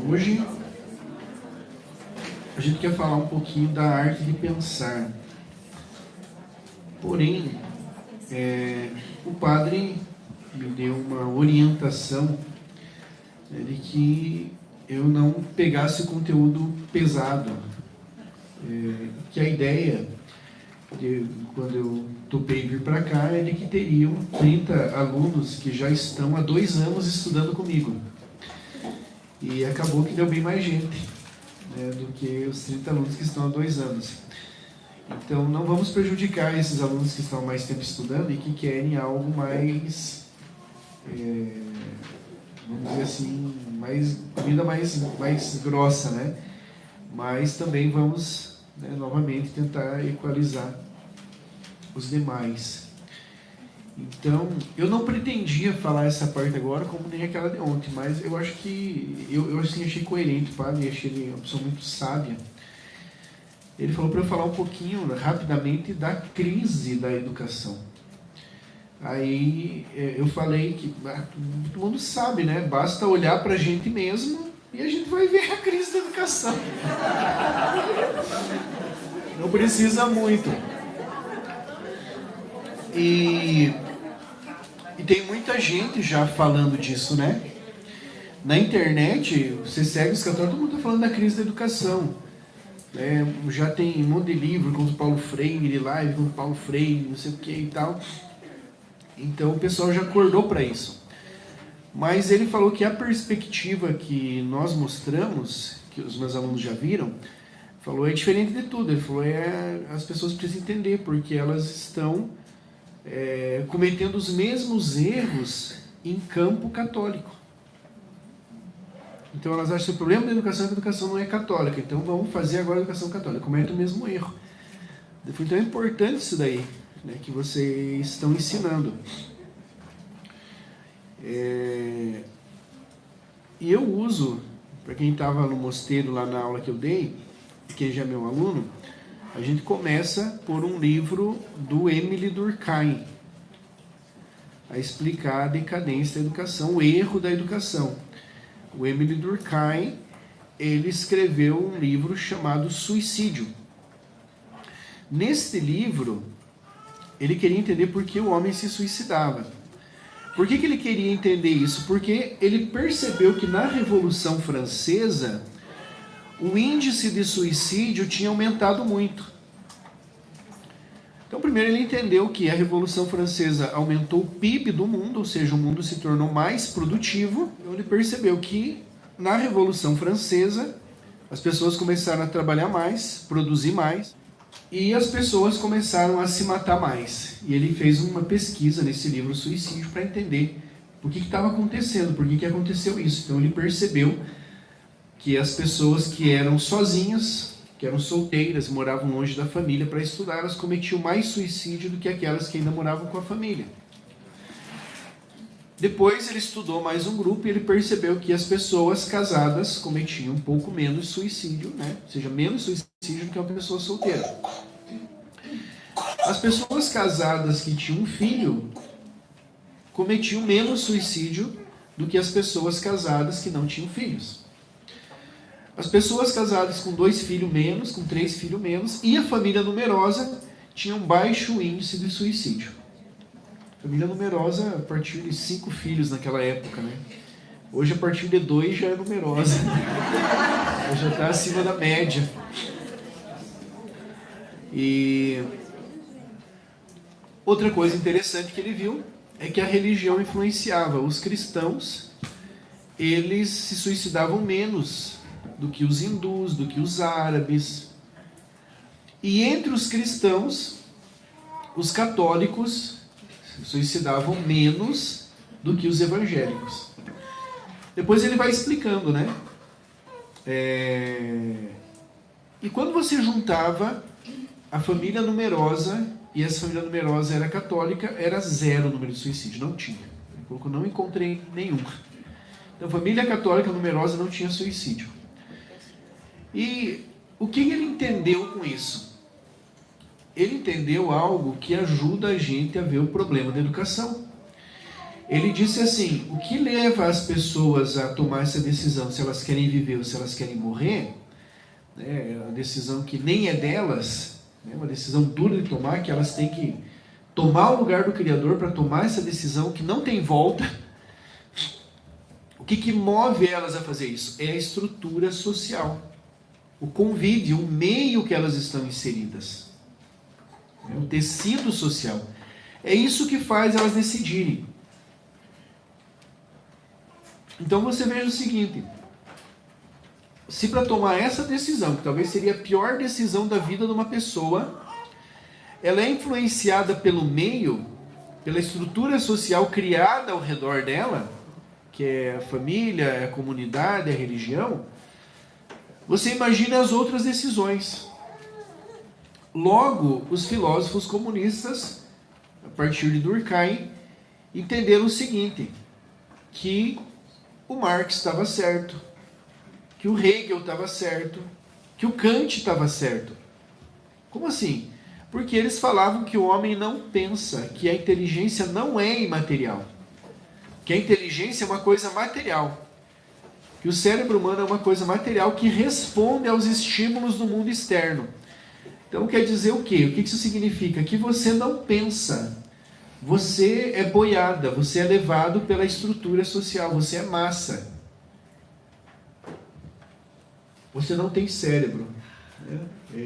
Hoje a gente quer falar um pouquinho da arte de pensar. Porém, o padre me deu uma orientação de que eu não pegasse o conteúdo pesado. Que a ideia, quando eu topei vir para cá, é de que teriam 30 alunos que já estão há 2 anos estudando comigo. E acabou que deu bem mais gente, né, do que os 30 alunos que estão há 2 anos. Então, não vamos prejudicar esses alunos que estão há mais tempo estudando e que querem algo mais, vamos dizer assim, comida mais grossa, né? Mas também vamos, né, novamente tentar equalizar os demais. Então, eu não pretendia falar essa parte agora como nem aquela de ontem, mas eu acho que eu assim, achei coerente, padre, achei ele uma pessoa muito sábia. Ele falou para eu falar um pouquinho, rapidamente, da crise da educação. Aí eu falei que todo mundo sabe, né? Basta olhar para a gente mesmo e a gente vai ver a crise da educação. Não precisa muito. E tem muita gente já falando disso, né? Na internet, você segue os católicos, todo mundo está falando da crise da educação. Já tem um monte de livro contra o Paulo Freire, live contra o Paulo Freire, não sei o que e tal. Então o pessoal já acordou para isso. Mas ele falou que a perspectiva que nós mostramos, que os meus alunos já viram, falou, é diferente de tudo. Ele falou, as pessoas precisam entender, porque elas estão cometendo os mesmos erros em campo católico. Então elas acham que o problema da educação é que a educação não é católica. Então vamos fazer agora a educação católica. Comete o mesmo erro. Então é importante isso daí, né, que vocês estão ensinando. E eu uso, para quem estava no mosteiro lá na aula que eu dei, quem já é meu aluno, a gente começa por um livro do Émile Durkheim, a explicar a decadência da educação, o erro da educação. O Émile Durkheim, ele escreveu um livro chamado Suicídio. Neste livro, ele queria entender por que o homem se suicidava. Por que ele queria entender isso? Porque ele percebeu que na Revolução Francesa, o índice de suicídio tinha aumentado muito. Então, primeiro ele entendeu que a Revolução Francesa aumentou o PIB do mundo, ou seja, o mundo se tornou mais produtivo. Então, ele percebeu que na Revolução Francesa as pessoas começaram a trabalhar mais, produzir mais, e as pessoas começaram a se matar mais. E ele fez uma pesquisa nesse livro Suicídio para entender o que estava acontecendo, por que aconteceu isso. Então ele percebeu que as pessoas que eram sozinhas, que eram solteiras, moravam longe da família para estudar, elas cometiam mais suicídio do que aquelas que ainda moravam com a família. Depois ele estudou mais um grupo e ele percebeu que as pessoas casadas cometiam um pouco menos suicídio, né? Ou seja, menos suicídio do que uma pessoa solteira. As pessoas casadas que tinham um filho cometiam menos suicídio do que as pessoas casadas que não tinham filhos. As pessoas casadas com 2 filhos menos, com 3 filhos menos, e a família numerosa tinha um baixo índice de suicídio. Família numerosa a partir de 5 filhos naquela época, né? Hoje a partir de 2 já é numerosa. Já está acima da média. E outra coisa interessante que ele viu é que a religião influenciava. Os cristãos, eles se suicidavam menos do que os hindus, do que os árabes. E entre os cristãos, os católicos se suicidavam menos do que os evangélicos. Depois ele vai explicando, né? E quando você juntava a família numerosa, e essa família numerosa era católica, era 0 o número de suicídio, não tinha. Ele colocou, não encontrei nenhum. Então a família católica numerosa não tinha suicídio. E o que ele entendeu com isso? Ele entendeu algo que ajuda a gente a ver o problema da educação. Ele disse assim: o que leva as pessoas a tomar essa decisão, se elas querem viver ou se elas querem morrer, né, é uma decisão que nem é delas, né, uma decisão dura de tomar, que elas têm que tomar o lugar do Criador para tomar essa decisão que não tem volta. O que move elas a fazer isso? É a estrutura social, o convívio, o meio que elas estão inseridas, o tecido social. É isso que faz elas decidirem. Então você veja o seguinte: se para tomar essa decisão, que talvez seria a pior decisão da vida de uma pessoa, ela é influenciada pelo meio, pela estrutura social criada ao redor dela, que é a família, a comunidade, a religião, você imagina as outras decisões. Logo, os filósofos comunistas, a partir de Durkheim, entenderam o seguinte: que o Marx estava certo, que o Hegel estava certo, que o Kant estava certo. Como assim? Porque eles falavam que o homem não pensa, que a inteligência não é imaterial, que a inteligência é uma coisa material, que o cérebro humano é uma coisa material que responde aos estímulos do mundo externo. Então quer dizer o quê? O que isso significa? Que você não pensa, você é boiada, você é levado pela estrutura social, você é massa. Você não tem cérebro, né?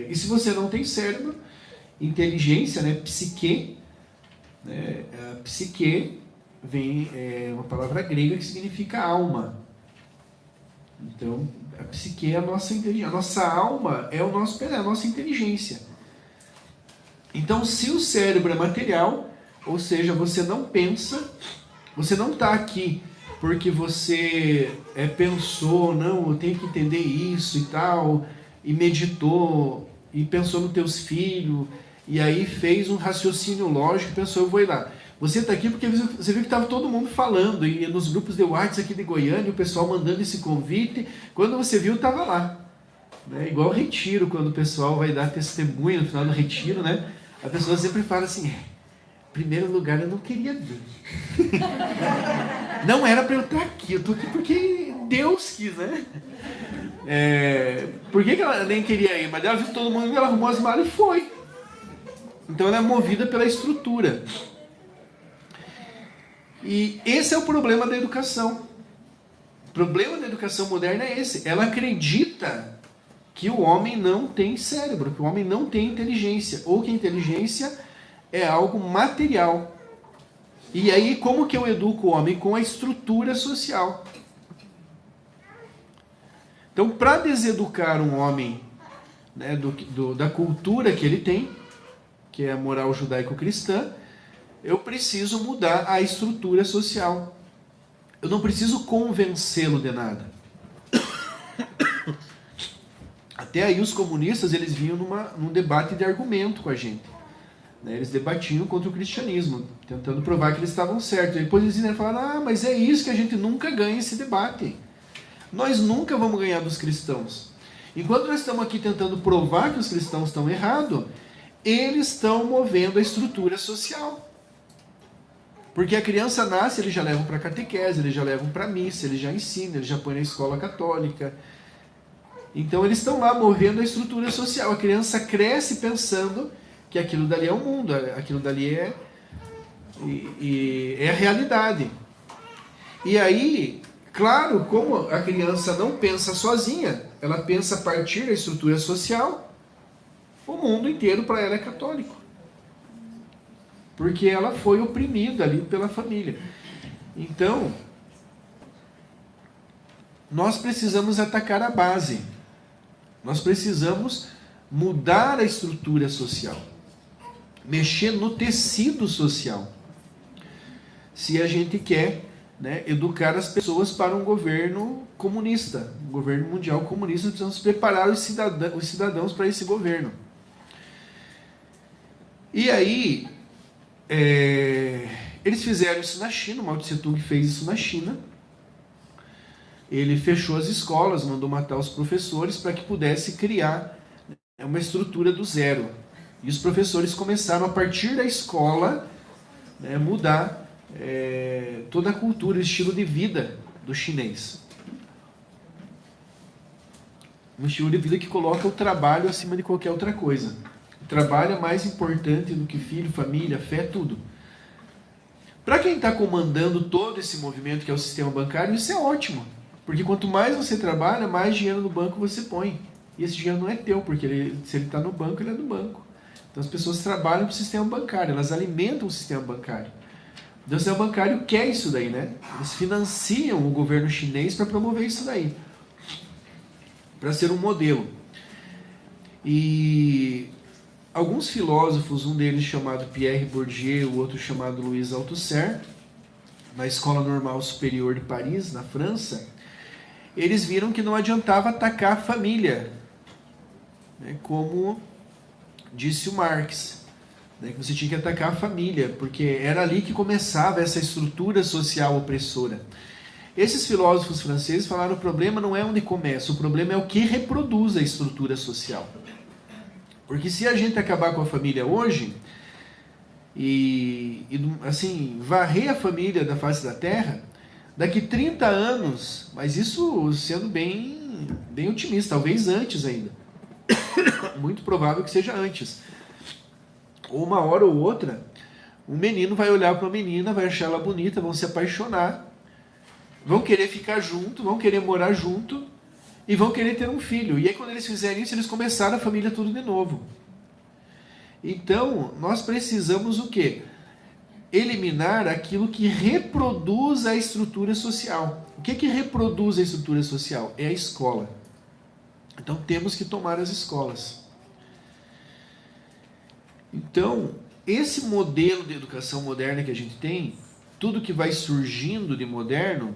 E se você não tem cérebro, inteligência, né, psique, né, a psique vem, uma palavra grega que significa alma. Então, a psique é a nossa inteligência, a nossa alma é a nossa inteligência. Então, se o cérebro é material, ou seja, você não pensa, você não está aqui porque você pensou, não, eu tenho que entender isso e tal, e meditou, e pensou nos teus filhos, e aí fez um raciocínio lógico e pensou, eu vou ir lá. Você está aqui porque você viu que estava todo mundo falando, e nos grupos de WhatsApp aqui de Goiânia, o pessoal mandando esse convite, quando você viu, estava lá. Né? Igual o retiro, quando o pessoal vai dar testemunho no final do retiro, né? A pessoa sempre fala assim, em primeiro lugar eu não queria vir. Não era para eu estar aqui, eu estou aqui porque Deus quis, né? Por que ela nem queria ir? Mas ela viu todo mundo, ela arrumou as malas e foi. Então ela é movida pela estrutura. E esse é o problema da educação. O problema da educação moderna é esse. Ela acredita que o homem não tem cérebro, que o homem não tem inteligência, ou que a inteligência é algo material. E aí, como que eu educo o homem? Com a estrutura social. Então, para deseducar um homem, né, da cultura que ele tem, que é a moral judaico-cristã, eu preciso mudar a estrutura social. Eu não preciso convencê-lo de nada. Até aí os comunistas, eles vinham num debate de argumento com a gente. Né? Eles debatiam contra o cristianismo, tentando provar que eles estavam certos. E depois eles falaram, mas é isso que a gente nunca ganha esse debate. Nós nunca vamos ganhar dos cristãos. Enquanto nós estamos aqui tentando provar que os cristãos estão errados, eles estão movendo a estrutura social. Porque a criança nasce, eles já levam para catequese, eles já levam para missa, eles já ensinam, eles já põem na escola católica. Então eles estão lá movendo a estrutura social. A criança cresce pensando que aquilo dali é o mundo, aquilo dali é a realidade. E aí, claro, como a criança não pensa sozinha, ela pensa a partir da estrutura social, o mundo inteiro para ela é católico. Porque ela foi oprimida ali pela família. Então, nós precisamos atacar a base. Nós precisamos mudar a estrutura social. Mexer no tecido social. Se a gente quer, né, educar as pessoas para um governo comunista, um governo mundial comunista, precisamos preparar os cidadãos para esse governo. E aí, eles fizeram isso na China, o Mao Tse Tung fez isso na China. Ele fechou as escolas, mandou matar os professores para que pudesse criar uma estrutura do zero. E os professores começaram, a partir da escola, né, mudar toda a cultura, o estilo de vida do chinês. Um estilo de vida que coloca o trabalho acima de qualquer outra coisa. O trabalho é mais importante do que filho, família, fé, tudo. Para quem está comandando todo esse movimento que é o sistema bancário, isso é ótimo. Porque quanto mais você trabalha, mais dinheiro no banco você põe. E esse dinheiro não é teu, porque se ele está no banco, ele é do banco. Então as pessoas trabalham para o sistema bancário, elas alimentam o sistema bancário. Então o sistema bancário quer isso daí, né? Eles financiam o governo chinês para promover isso daí. Para ser um modelo. E alguns filósofos, um deles chamado Pierre Bourdieu, o outro chamado Louis Althusser, na Escola Normal Superior de Paris, na França, eles viram que não adiantava atacar a família, né, como disse o Marx, né, que você tinha que atacar a família, porque era ali que começava essa estrutura social opressora. Esses filósofos franceses falaram: o problema não é onde começa, o problema é o que reproduz a estrutura social. Porque se a gente acabar com a família hoje, e assim, varrer a família da face da terra, daqui 30 anos, mas isso sendo bem otimista, talvez antes ainda, muito provável que seja antes, ou uma hora ou outra, um menino vai olhar para uma menina, vai achar ela bonita, vão se apaixonar, vão querer ficar junto, vão querer morar junto, e vão querer ter um filho. E aí quando eles fizerem isso, eles começaram a família tudo de novo. Então, nós precisamos o quê? Eliminar aquilo que reproduz a estrutura social. O que reproduz a estrutura social? É a escola. Então, temos que tomar as escolas. Então, esse modelo de educação moderna que a gente tem, tudo que vai surgindo de moderno,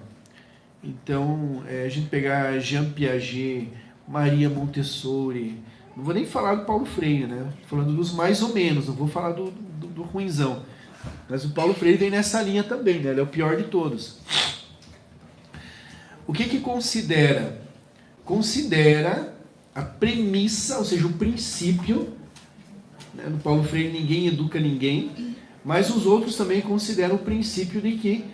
então, a gente pegar Jean Piaget, Maria Montessori, não vou nem falar do Paulo Freire, né? Falando dos mais ou menos, não vou falar do ruinzão. Mas o Paulo Freire vem nessa linha também, né? Ele é o pior de todos. O que considera? Considera a premissa, ou seja, o princípio, né? No Paulo Freire ninguém educa ninguém, mas os outros também consideram o princípio de que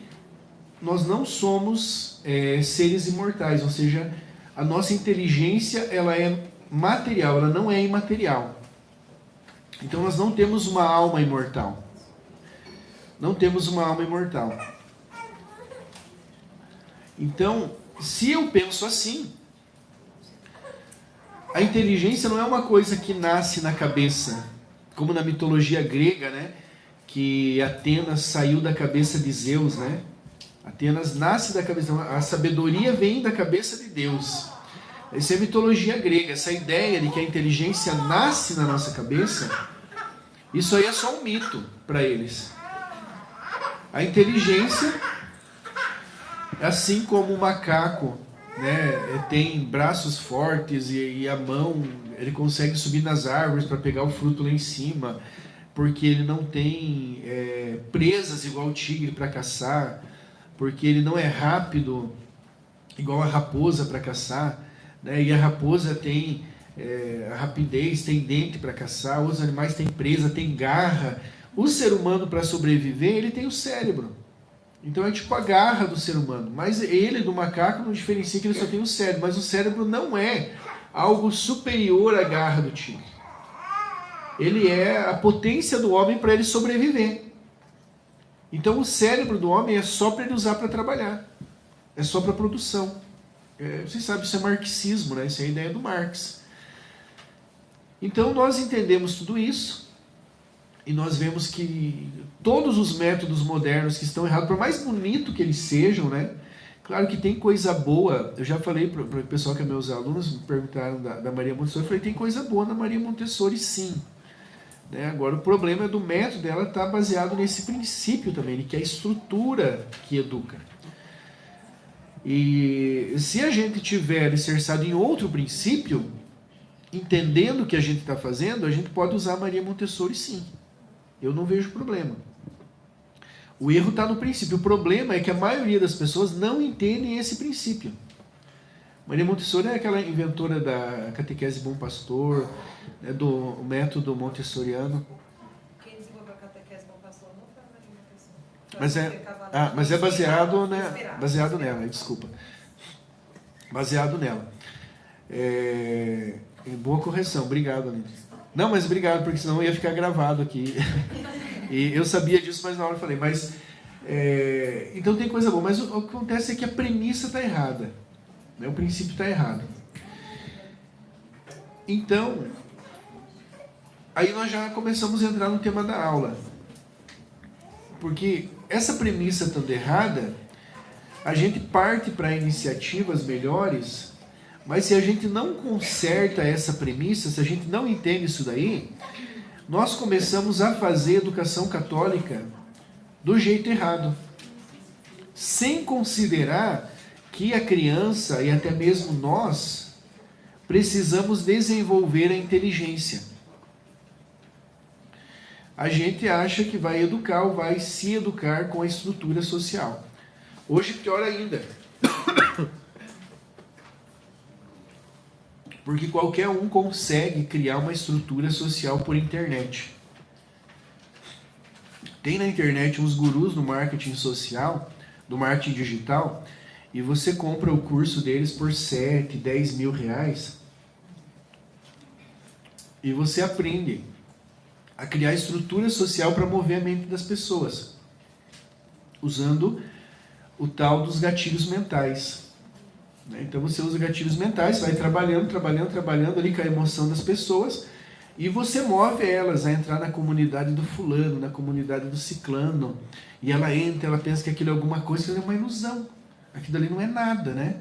nós não somos seres imortais, ou seja, a nossa inteligência ela é material, ela não é imaterial. Então nós não temos uma alma imortal. Não temos uma alma imortal. Então, se eu penso assim, a inteligência não é uma coisa que nasce na cabeça, como na mitologia grega, né? Que Atenas saiu da cabeça de Zeus, né? Atenas nasce da cabeça, a sabedoria vem da cabeça de Deus. Essa é a mitologia grega, essa ideia de que a inteligência nasce na nossa cabeça, isso aí é só um mito para eles. A inteligência, assim como o macaco, né, tem braços fortes e a mão, ele consegue subir nas árvores para pegar o fruto lá em cima, porque ele não tem presas igual o tigre para caçar, porque ele não é rápido igual a raposa para caçar, né? E a raposa tem a rapidez, tem dente para caçar, os animais têm presa, tem garra. O ser humano, para sobreviver, ele tem o cérebro. Então é tipo a garra do ser humano. Mas ele, do macaco, não diferencia que ele só tem o cérebro. Mas o cérebro não é algo superior à garra do tigre. Ele é a potência do homem para ele sobreviver. Então o cérebro do homem é só para ele usar para trabalhar. É só para produção. Vocês sabem, isso é marxismo, né? Isso é a ideia do Marx. Então nós entendemos tudo isso e nós vemos que todos os métodos modernos que estão errados, por mais bonito que eles sejam, né? Claro que tem coisa boa. Eu já falei para o pessoal que é meus alunos, me perguntaram da Maria Montessori, eu falei, tem coisa boa na Maria Montessori sim. Né? Agora o problema é do método dela estar baseado nesse princípio também, que é a estrutura que educa. E se a gente tiver alicerçado em outro princípio, entendendo o que a gente está fazendo, a gente pode usar a Maria Montessori sim. Eu não vejo problema. O erro está no princípio. O problema é que a maioria das pessoas não entendem esse princípio. Maria Montessori é aquela inventora da catequese Bom Pastor, né, do método montessoriano. Quem desenvolveu a catequese Bom Pastor não foi a Maria Montessori. Mas é baseado, né, baseado nela, desculpa. Baseado nela. Boa correção, obrigado, Aline. Não, mas obrigado, porque senão ia ficar gravado aqui. E eu sabia disso, mas na hora eu falei, então tem coisa boa, mas o que acontece é que a premissa está errada, né? O princípio está errado. Então, aí nós já começamos a entrar no tema da aula. Porque essa premissa estando errada, a gente parte para iniciativas melhores, mas se a gente não conserta essa premissa, se a gente não entende isso daí, nós começamos a fazer educação católica do jeito errado, sem considerar que a criança e até mesmo nós precisamos desenvolver a inteligência. A gente acha que vai educar ou vai se educar com a estrutura social. Hoje, pior ainda. Porque qualquer um consegue criar uma estrutura social por internet. Tem na internet uns gurus no marketing social, no marketing digital, e você compra o curso deles por 7, 10 mil reais, e você aprende a criar estrutura social para mover a mente das pessoas, usando o tal dos gatilhos mentais. Então você usa gatilhos mentais, vai trabalhando ali com a emoção das pessoas, e você move elas a entrar na comunidade do fulano, na comunidade do ciclano, e ela entra, ela pensa que aquilo é alguma coisa, aquilo é uma ilusão, aquilo ali não é nada, né?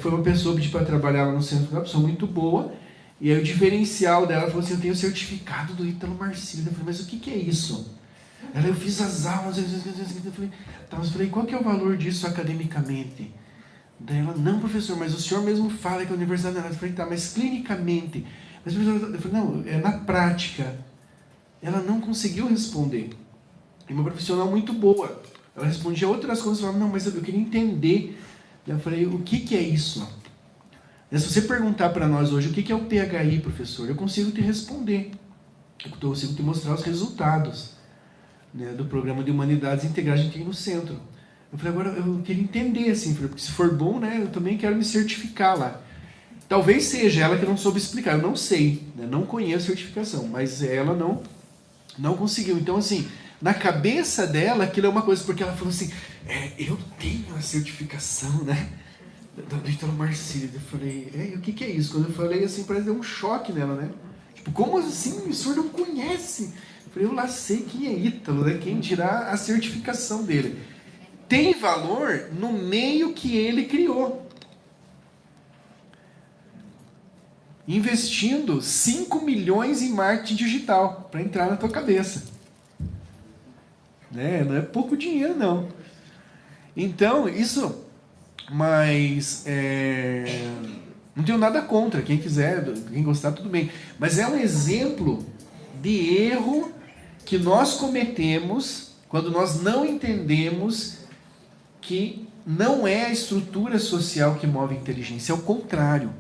Foi uma pessoa que pediu para trabalhar lá no centro, uma pessoa muito boa, e aí o diferencial dela falou assim, eu tenho o certificado do Ítalo Marcílio. Eu falei, mas o que é isso? Eu fiz as aulas, eu falei, qual que é o valor disso academicamente? Daí ela, não, professor, mas o senhor mesmo fala que a universidade não é nada. Eu falei, tá, mas clinicamente? Mas, professor, eu falei, não, na prática. Ela não conseguiu responder. E uma profissional muito boa. Ela respondia outras coisas, falava, não, mas eu queria entender. Eu falei, o que é isso? E se você perguntar para nós hoje, o que é o PHI, professor? Eu consigo te responder. Eu consigo te mostrar os resultados, né, do Programa de Humanidades Integrais que a gente tem no centro. Eu falei, agora eu queria entender, assim, porque se for bom, né, eu também quero me certificar lá. Talvez seja ela que não soube explicar, eu não sei, né, não conheço a certificação, mas ela não conseguiu. Então, assim, na cabeça dela, aquilo é uma coisa, porque ela falou assim, eu tenho a certificação, né, do Ítalo Marcílio. Eu falei, e o que é isso? Quando eu falei assim, parece que deu um choque nela, né? Tipo, como assim? O senhor não conhece? Eu falei, eu lá sei quem é Ítalo, né? Quem dirá a certificação dele. Tem valor no meio que ele criou. Investindo 5 milhões em marketing digital para entrar na tua cabeça. Né? Não é pouco dinheiro, não. Então, isso... Mas não tenho nada contra. Quem quiser, quem gostar, tudo bem. Mas é um exemplo de erro que nós cometemos quando nós não entendemos que não é a estrutura social que move a inteligência, é o contrário.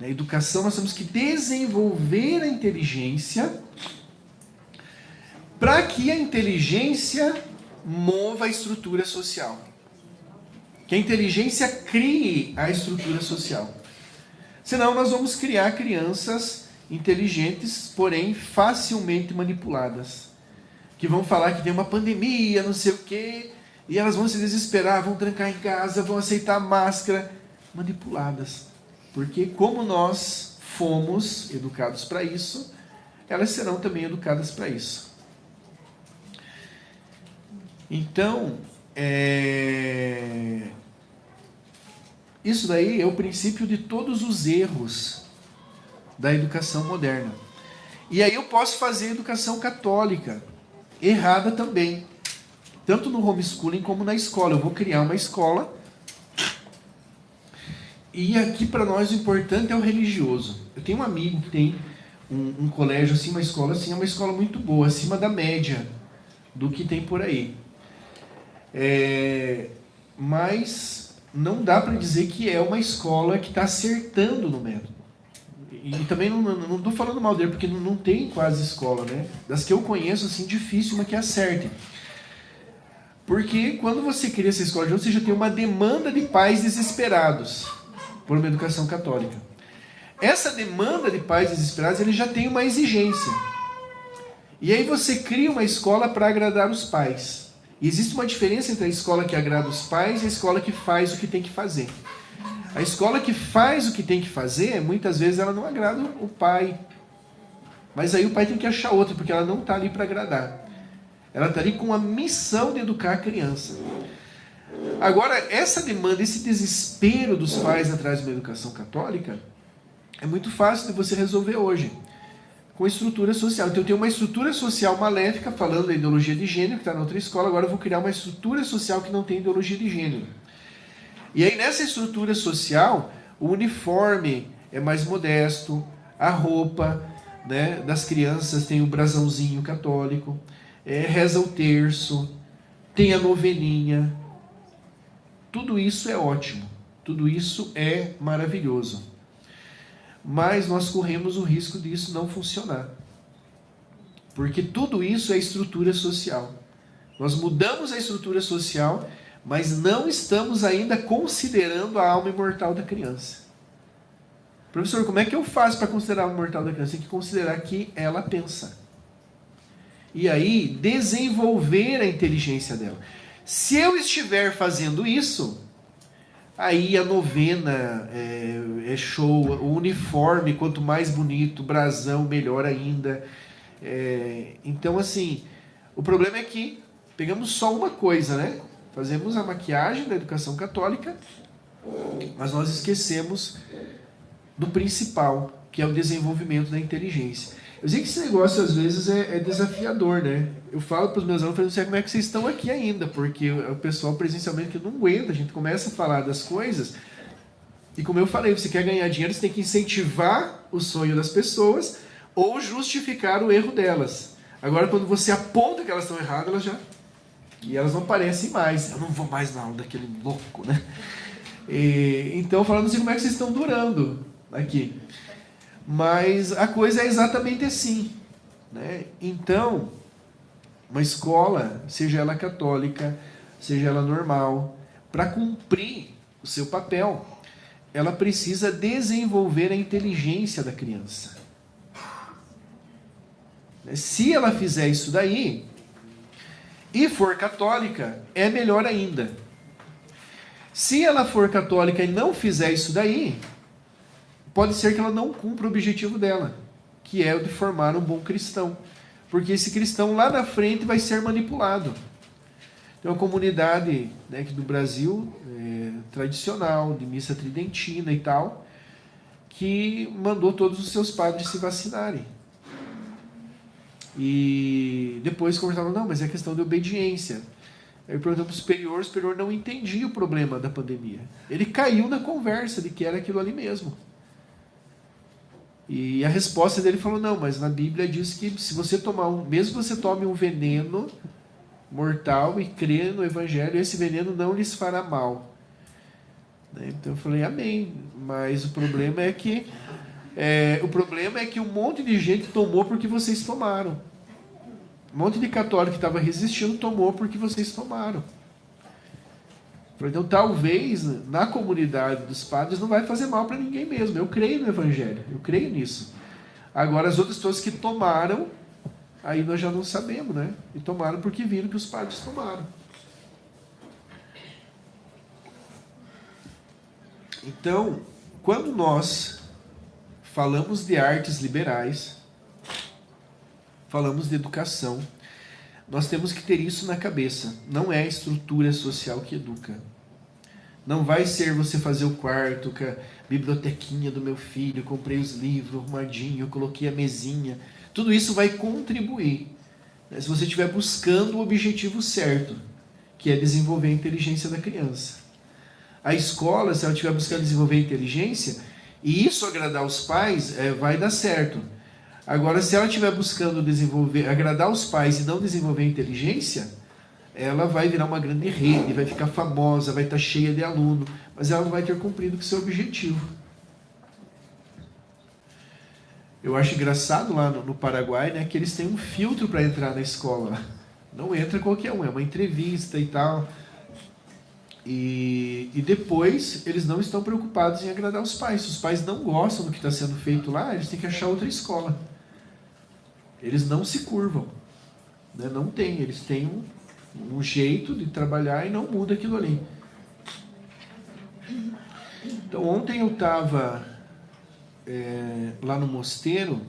Na educação nós temos que desenvolver a inteligência para que a inteligência mova a estrutura social. Que a inteligência crie a estrutura social. Senão nós vamos criar crianças inteligentes, porém facilmente manipuladas. Que vão falar que tem uma pandemia, não sei o quê, e elas vão se desesperar, vão trancar em casa, vão aceitar máscara. Manipuladas. Porque como nós fomos educados para isso, elas serão também educadas para isso. Então, isso daí é o princípio de todos os erros da educação moderna. E aí eu posso fazer educação católica, errada também. Tanto no homeschooling como na escola. Eu vou criar uma escola. E aqui para nós o importante é o religioso. Eu tenho um amigo que tem um colégio assim, uma escola assim, é uma escola muito boa, acima da média do que tem por aí. Mas não dá para dizer que é uma escola que está acertando no método. E também não estou falando mal dele, porque não tem quase escola, né? Das que eu conheço, assim, difícil uma que acerte. Porque quando você cria essa escola junto, você já tem uma demanda de pais desesperados por uma educação católica. Essa demanda de pais desesperados, ele já tem uma exigência. E aí você cria uma escola para agradar os pais. E existe uma diferença entre a escola que agrada os pais e a escola que faz o que tem que fazer. A escola que faz o que tem que fazer, muitas vezes ela não agrada o pai. Mas aí o pai tem que achar outra, porque ela não está ali para agradar. Ela está ali com a missão de educar a criança. Agora, essa demanda, esse desespero dos pais atrás de uma educação católica, é muito fácil de você resolver hoje, com estrutura social. Então eu tenho uma estrutura social maléfica, falando da ideologia de gênero, que está na outra escola, agora eu vou criar uma estrutura social que não tem ideologia de gênero. E aí nessa estrutura social, o uniforme é mais modesto, a roupa, né, das crianças tem o brasãozinho católico, reza o terço, tem a noveninha. Tudo isso é ótimo, tudo isso é maravilhoso. Mas nós corremos o risco disso não funcionar. Porque tudo isso é estrutura social. Nós mudamos a estrutura social, mas não estamos ainda considerando a alma imortal da criança. Professor, como é que eu faço para considerar a alma imortal da criança? Tem que considerar que ela pensa. E aí, desenvolver a inteligência dela. Se eu estiver fazendo isso, aí a novena é show, o uniforme, quanto mais bonito, brasão, melhor ainda. Então, assim, o problema é que pegamos só uma coisa, né? Fazemos a maquiagem da educação católica, mas nós esquecemos do principal, que é o desenvolvimento da inteligência. Eu sei que esse negócio às vezes é desafiador, né? Eu falo para os meus alunos, não sei como é que vocês estão aqui ainda, porque o pessoal presencialmente que não aguenta, a gente começa a falar das coisas, e como eu falei, você quer ganhar dinheiro, você tem que incentivar o sonho das pessoas ou justificar o erro delas. Agora, quando você aponta que elas estão erradas, elas já... E elas não aparecem mais. Eu não vou mais na aula daquele louco, né? Então, falando assim, como é que vocês estão durando aqui? Mas a coisa é exatamente assim, né? Então, uma escola, seja ela católica, seja ela normal, para cumprir o seu papel, ela precisa desenvolver a inteligência da criança. Se ela fizer isso daí, e for católica, é melhor ainda. Se ela for católica e não fizer isso daí, pode ser que ela não cumpra o objetivo dela, que é o de formar um bom cristão. Porque esse cristão lá na frente vai ser manipulado. Tem uma comunidade, né, aqui do Brasil, tradicional, de missa tridentina e tal, que mandou todos os seus padres se vacinarem. E depois conversavam, não, mas é questão de obediência. Aí perguntou para o superior não entendia o problema da pandemia. Ele caiu na conversa de que era aquilo ali mesmo. E a resposta dele falou, não, mas na Bíblia diz que se você tomar mesmo que você tome um veneno mortal e crê no Evangelho, esse veneno não lhes fará mal. Então eu falei, amém. Mas o problema é que um monte de gente tomou porque vocês tomaram. Um monte de católico que estava resistindo tomou porque vocês tomaram. Então talvez na comunidade dos padres não vai fazer mal para ninguém mesmo. Eu creio no Evangelho, eu creio nisso. Agora as outras pessoas que tomaram, aí nós já não sabemos, né? E tomaram porque viram que os padres tomaram. Então, quando nós falamos de artes liberais, falamos de educação, nós temos que ter isso na cabeça. Não é a estrutura social que educa. Não vai ser você fazer o quarto com a bibliotequinha do meu filho, comprei os livros arrumadinho, coloquei a mesinha. Tudo isso vai contribuir, né, se você estiver buscando o objetivo certo, que é desenvolver a inteligência da criança. A escola, se ela estiver buscando desenvolver a inteligência, e isso agradar os pais, vai dar certo. Agora, se ela estiver buscando agradar os pais e não desenvolver a inteligência, ela vai virar uma grande rede, vai ficar famosa, vai estar cheia de aluno, mas ela não vai ter cumprido com o seu objetivo. Eu acho engraçado lá no Paraguai, né, que eles têm um filtro para entrar na escola. Não entra qualquer um, é uma entrevista e tal. E depois eles não estão preocupados em agradar os pais. Se os pais não gostam do que está sendo feito lá, eles têm que achar outra escola. Eles não se curvam, né? Não tem, eles têm um jeito de trabalhar e não muda aquilo ali. Então ontem eu estava lá no mosteiro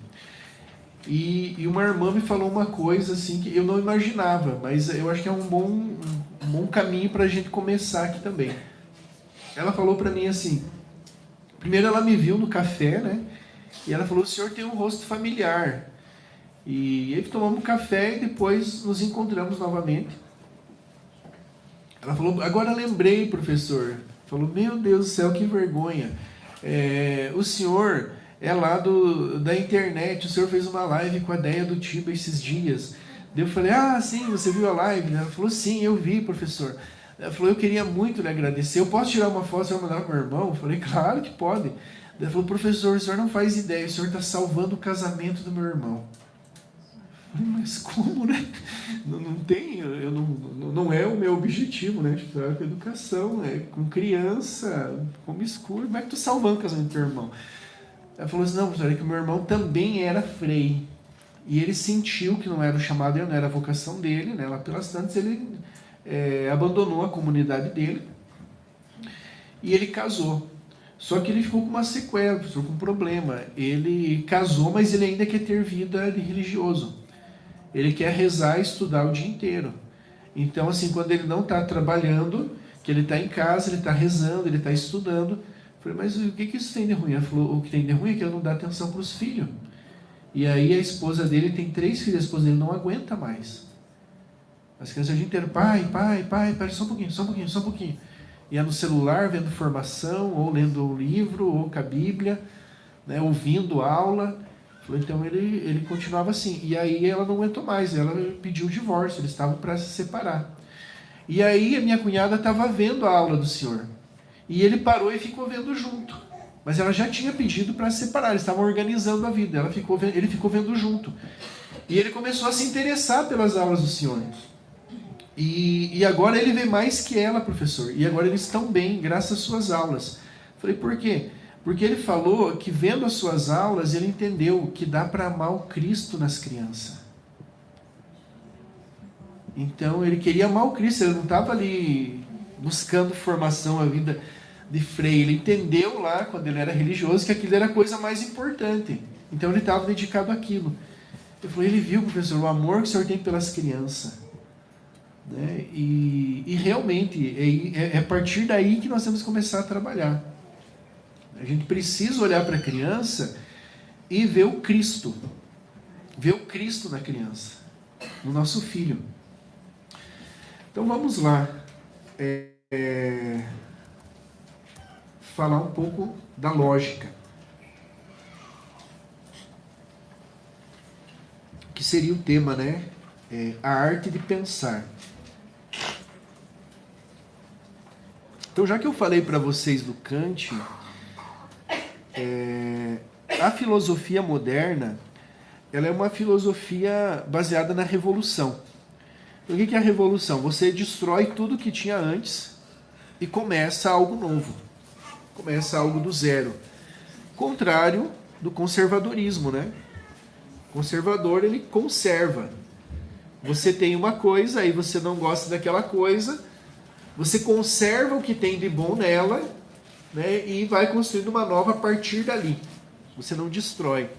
e uma irmã me falou uma coisa assim que eu não imaginava, mas eu acho que é um bom caminho para a gente começar aqui também. Ela falou para mim assim, primeiro ela me viu no café, né? E ela falou, o senhor tem um rosto familiar. E aí tomamos um café e depois nos encontramos novamente. Ela falou, agora lembrei, professor. Falou, meu Deus do céu, que vergonha. O senhor é lá da internet, o senhor fez uma live com a Deia do Tiba esses dias. Eu falei, sim, você viu a live? Ela falou, sim, eu vi, professor. Ela falou, eu queria muito lhe agradecer. Eu posso tirar uma foto e mandar para o meu irmão? Eu falei, claro que pode. Ela falou, professor, o senhor não faz ideia, o senhor está salvando o casamento do meu irmão. Mas como, né? Não tem, não é o meu objetivo, né? Tipo, é com educação, com criança, como escuro, como é que tu salvando o casamento do teu irmão? Ela falou assim, não, professor, é que o meu irmão também era frei. E ele sentiu que não era o chamado dele, não era a vocação dele, né? Lá pelas tantas ele abandonou a comunidade dele e ele casou. Só que ele ficou com uma sequela, ficou com um problema. Ele casou, mas ele ainda quer ter vida de religioso. Ele quer rezar e estudar o dia inteiro. Então, assim, quando ele não está trabalhando, que ele está em casa, ele está rezando, ele está estudando. Eu falei, mas o que isso tem de ruim? Ela falou, o que tem de ruim é que ele não dá atenção para os filhos. E aí a esposa dele tem 3 filhos, a esposa dele não aguenta mais. As crianças o dia inteiro, pai, pera só um pouquinho. E é no celular, vendo formação, ou lendo um livro, ou com a Bíblia, né, ouvindo aula. Então ele continuava assim. E aí ela não aguentou mais, ela pediu o divórcio, eles estavam para se separar. E aí a minha cunhada estava vendo a aula do senhor. E ele parou e ficou vendo junto. Mas ela já tinha pedido para se separar, eles estavam organizando a vida, ele ficou vendo junto. E ele começou a se interessar pelas aulas do senhor. E agora ele vê mais que ela, professor. E agora eles estão bem, graças às suas aulas. Falei, por quê? Porque ele falou que vendo as suas aulas, ele entendeu que dá para amar o Cristo nas crianças. Então ele queria amar o Cristo, ele não estava ali buscando formação, a vida de freio. Ele entendeu lá, quando ele era religioso, que aquilo era a coisa mais importante. Então ele estava dedicado àquilo. Eu falei, ele viu, professor, o amor que o senhor tem pelas crianças. Né? E realmente, é a partir daí que nós temos que começar a trabalhar. A gente precisa olhar para a criança e ver o Cristo. Ver o Cristo na criança, no nosso filho. Então vamos lá. Falar um pouco da lógica. Que seria o tema, né? A arte de pensar. Então, já que eu falei para vocês do Kant, a filosofia moderna, ela é uma filosofia baseada na revolução. O que é a revolução? Você destrói tudo que tinha antes e começa algo novo. Começa algo do zero. Contrário do conservadorismo, né? O conservador, ele conserva. Você tem uma coisa, aí você não gosta daquela coisa, você conserva o que tem de bom nela, né, e vai construindo uma nova a partir dali. Você não destrói.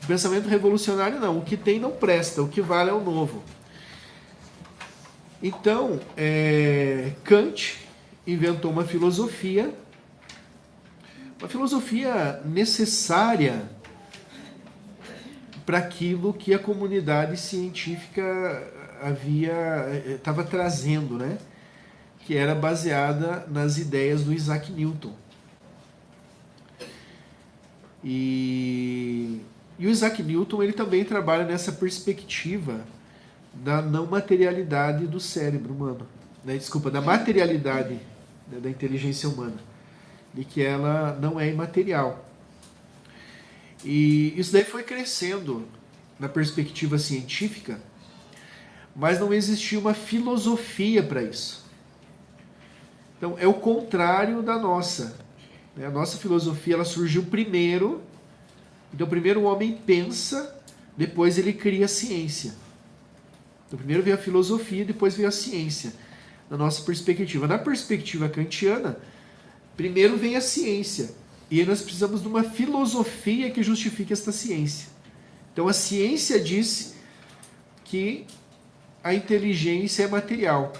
O pensamento revolucionário não. O que tem não presta, o que vale é o novo. Então, Kant inventou uma filosofia necessária para aquilo que a comunidade científica estava trazendo, né? Que era baseada nas ideias do Isaac Newton. E o Isaac Newton, ele também trabalha nessa perspectiva da não materialidade do cérebro humano, né? Desculpa, da materialidade, né, da inteligência humana, de que ela não é imaterial. E isso daí foi crescendo na perspectiva científica, mas não existia uma filosofia para isso. Então é o contrário da nossa. A nossa filosofia ela surgiu primeiro. Então primeiro o homem pensa, depois ele cria a ciência. Então primeiro veio a filosofia, depois veio a ciência. Na nossa perspectiva. Na perspectiva kantiana, primeiro vem a ciência. E aí nós precisamos de uma filosofia que justifique esta ciência. Então a ciência diz que a inteligência é material.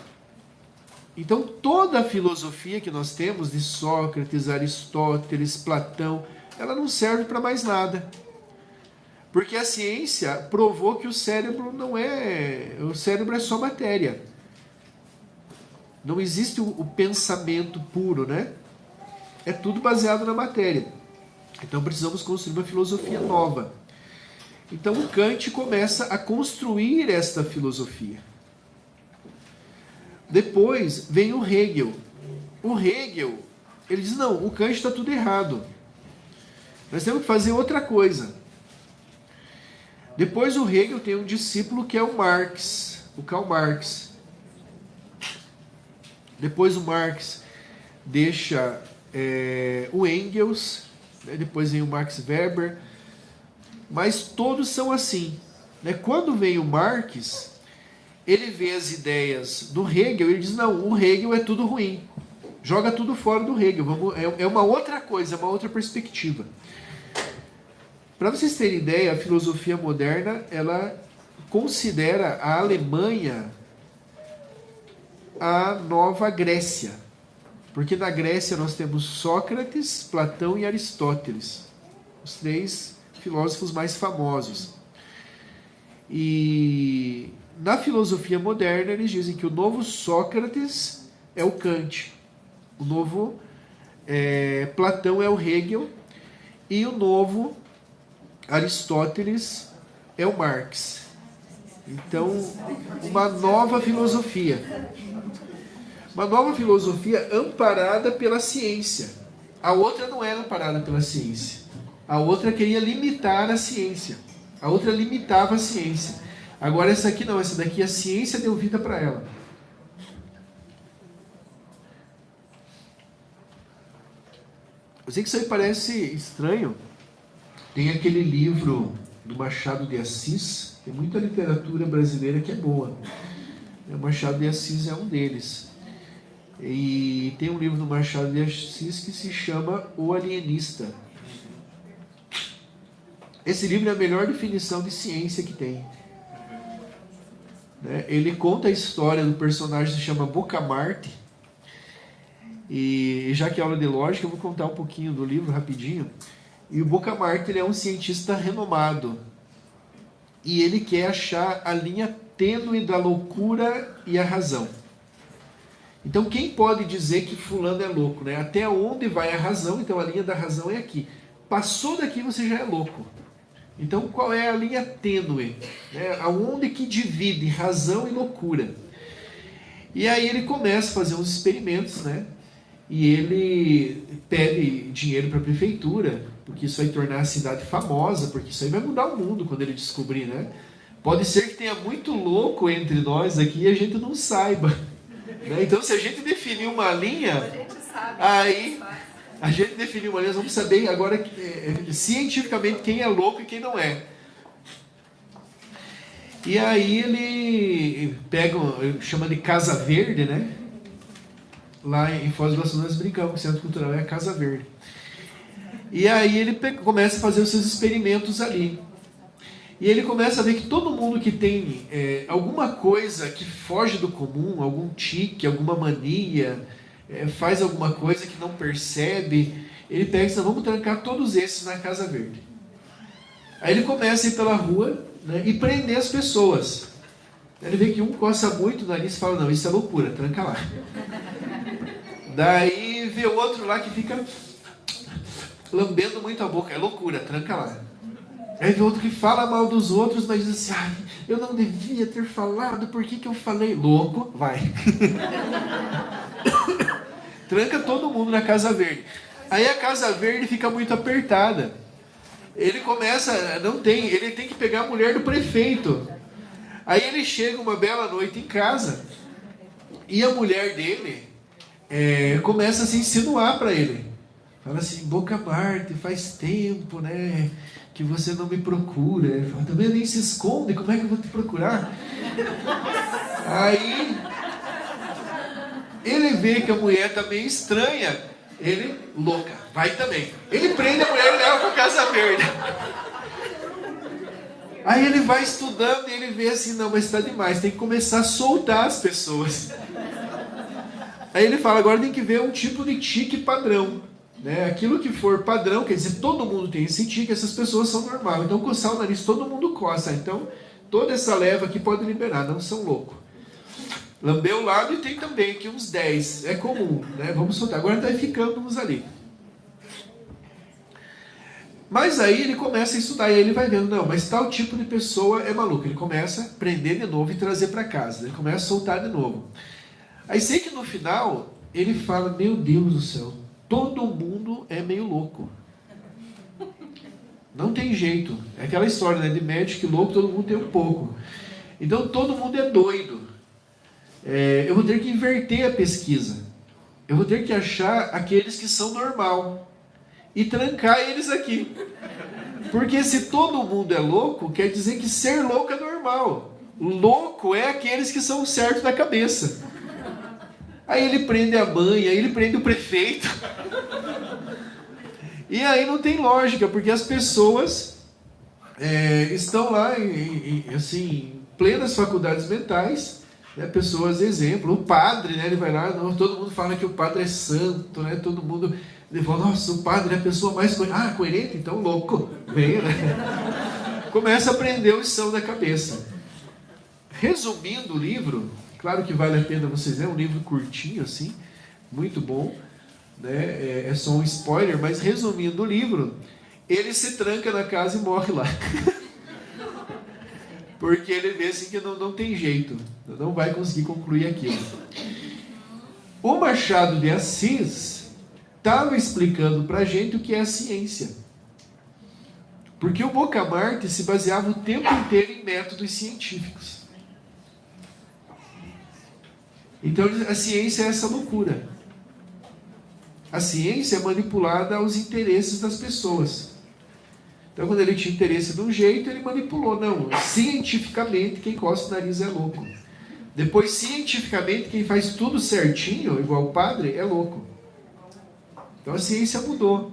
Então toda a filosofia que nós temos de Sócrates, Aristóteles, Platão, ela não serve para mais nada. Porque a ciência provou que o cérebro não é... O cérebro é só matéria. Não existe o pensamento puro, né? É tudo baseado na matéria. Então precisamos construir uma filosofia nova. Então o Kant começa a construir esta filosofia. Depois vem o Hegel. O Hegel, ele diz, não, o Kant está tudo errado. Nós temos que fazer outra coisa. Depois o Hegel tem um discípulo que é o Marx, o Karl Marx. Depois o Marx deixa o Engels, né? Depois vem o Max Weber, mas todos são assim. Né? Quando vem o Marx, ele vê as ideias do Hegel e ele diz, não, o Hegel é tudo ruim. Joga tudo fora do Hegel. É uma outra coisa, é uma outra perspectiva. Para vocês terem ideia, a filosofia moderna, ela considera a Alemanha a Nova Grécia. Porque na Grécia nós temos Sócrates, Platão e Aristóteles. Os três filósofos mais famosos. E na filosofia moderna eles dizem que o novo Sócrates é o Kant. O novo Platão é o Hegel. E o novo Aristóteles é o Marx. Então, uma nova filosofia. Uma nova filosofia amparada pela ciência. A outra não era amparada pela ciência. A outra queria limitar a ciência. A outra limitava a ciência. Agora essa aqui não, essa daqui a ciência deu vida para ela. Eu sei que isso aí parece estranho. Tem aquele livro do Machado de Assis. Tem muita literatura brasileira que é boa. O Machado de Assis é um deles. E tem um livro do Machado de Assis que se chama O Alienista. Esse livro é a melhor definição de ciência que tem. Ele conta a história do personagem que se chama Bocamarte. E já que é aula de lógica, eu vou contar um pouquinho do livro rapidinho. E o Bocamarte, ele é um cientista renomado. E ele quer achar a linha tênue da loucura e a razão. Então quem pode dizer que fulano é louco? Né? Até onde vai a razão? Então a linha da razão é aqui. Passou daqui você já é louco. Então qual é a linha tênue? Aonde que divide razão e loucura? E aí ele começa a fazer uns experimentos, né? E ele pede dinheiro para a prefeitura, porque isso vai tornar a cidade famosa, porque isso aí vai mudar o mundo quando ele descobrir, né? Pode ser que tenha muito louco entre nós aqui e a gente não saiba. Né? Então se a gente definir uma linha, aí a gente definiu uma linha, nós vamos saber agora cientificamente quem é louco e quem não é. E aí ele pega, chama de Casa Verde, né? Lá em Foz do Iguaçu nós brincamos que o Centro Cultural é a Casa Verde. E aí ele começa a fazer os seus experimentos ali. E ele começa a ver que todo mundo que tem alguma coisa que foge do comum, algum tique, alguma mania, faz alguma coisa que não percebe, ele pega e diz, vamos trancar todos esses na Casa Verde. Aí ele começa a ir pela rua, né, e prender as pessoas. Ele vê que um coça muito o nariz e fala, não, isso é loucura, tranca lá. Daí vê outro lá que fica lambendo muito a boca, é loucura, tranca lá. Aí vê outro que fala mal dos outros, mas diz assim, eu não devia ter falado, por que eu falei? Louco, vai. Tranca todo mundo na Casa Verde. Aí a Casa Verde fica muito apertada. Ele começa, ele tem que pegar a mulher do prefeito. Aí ele chega uma bela noite em casa e a mulher dele começa a se insinuar para ele. Fala assim, Bocamarte, faz tempo, né, que você não me procura. Ele fala, também nem se esconde, como é que eu vou te procurar? Aí ele vê que a mulher tá meio estranha, ele, louca, vai também. Ele prende a mulher e leva para Casa Verde. Aí ele vai estudando e ele vê assim, não, mas está demais, tem que começar a soltar as pessoas. Aí ele fala, agora tem que ver um tipo de tique padrão. Né? Aquilo que for padrão, quer dizer, todo mundo tem esse tique, essas pessoas são normais. Então coçar o nariz, todo mundo coça. Então toda essa leva aqui pode liberar, não são loucos. Lambeu o lado e tem também aqui uns 10, é comum, né? Vamos soltar. Agora está ficando uns ali. Mas aí ele começa a estudar e ele vai vendo, não, mas tal tipo de pessoa é maluco. Ele começa a prender de novo e trazer para casa. Ele começa a soltar de novo. Aí sei que no final ele fala, meu Deus do céu, todo mundo é meio louco. Não tem jeito. É aquela história, né, de médico louco, todo mundo tem um pouco. Então todo mundo é doido. Eu vou ter que inverter a pesquisa. Eu vou ter que achar aqueles que são normal e trancar eles aqui. Porque se todo mundo é louco, quer dizer que ser louco é normal. Louco é aqueles que são certos da cabeça. Aí ele prende a mãe, aí ele prende o prefeito. E aí não tem lógica, porque as pessoas estão lá em plenas faculdades mentais, né, pessoas exemplo, o padre, né, ele vai lá, todo mundo fala que o padre é santo, né, todo mundo, ele fala, nossa, o padre é a pessoa mais coerente, então louco, vem, né? Começa a aprender o som da cabeça. Resumindo o livro, claro que vale a pena vocês lerem, um livro curtinho assim, muito bom, né? É só um spoiler, mas resumindo o livro, ele se tranca na casa e morre lá. Porque ele vê assim que não tem jeito, não vai conseguir concluir aquilo. O Machado de Assis estava explicando para a gente o que é a ciência. Porque o Bocamarte se baseava o tempo inteiro em métodos científicos. Então a ciência é essa loucura. A ciência é manipulada aos interesses das pessoas. Então quando ele tinha interesse de um jeito, ele manipulou. Não, cientificamente quem coça o nariz é louco. Depois, cientificamente, quem faz tudo certinho, igual o padre, é louco. Então a ciência mudou.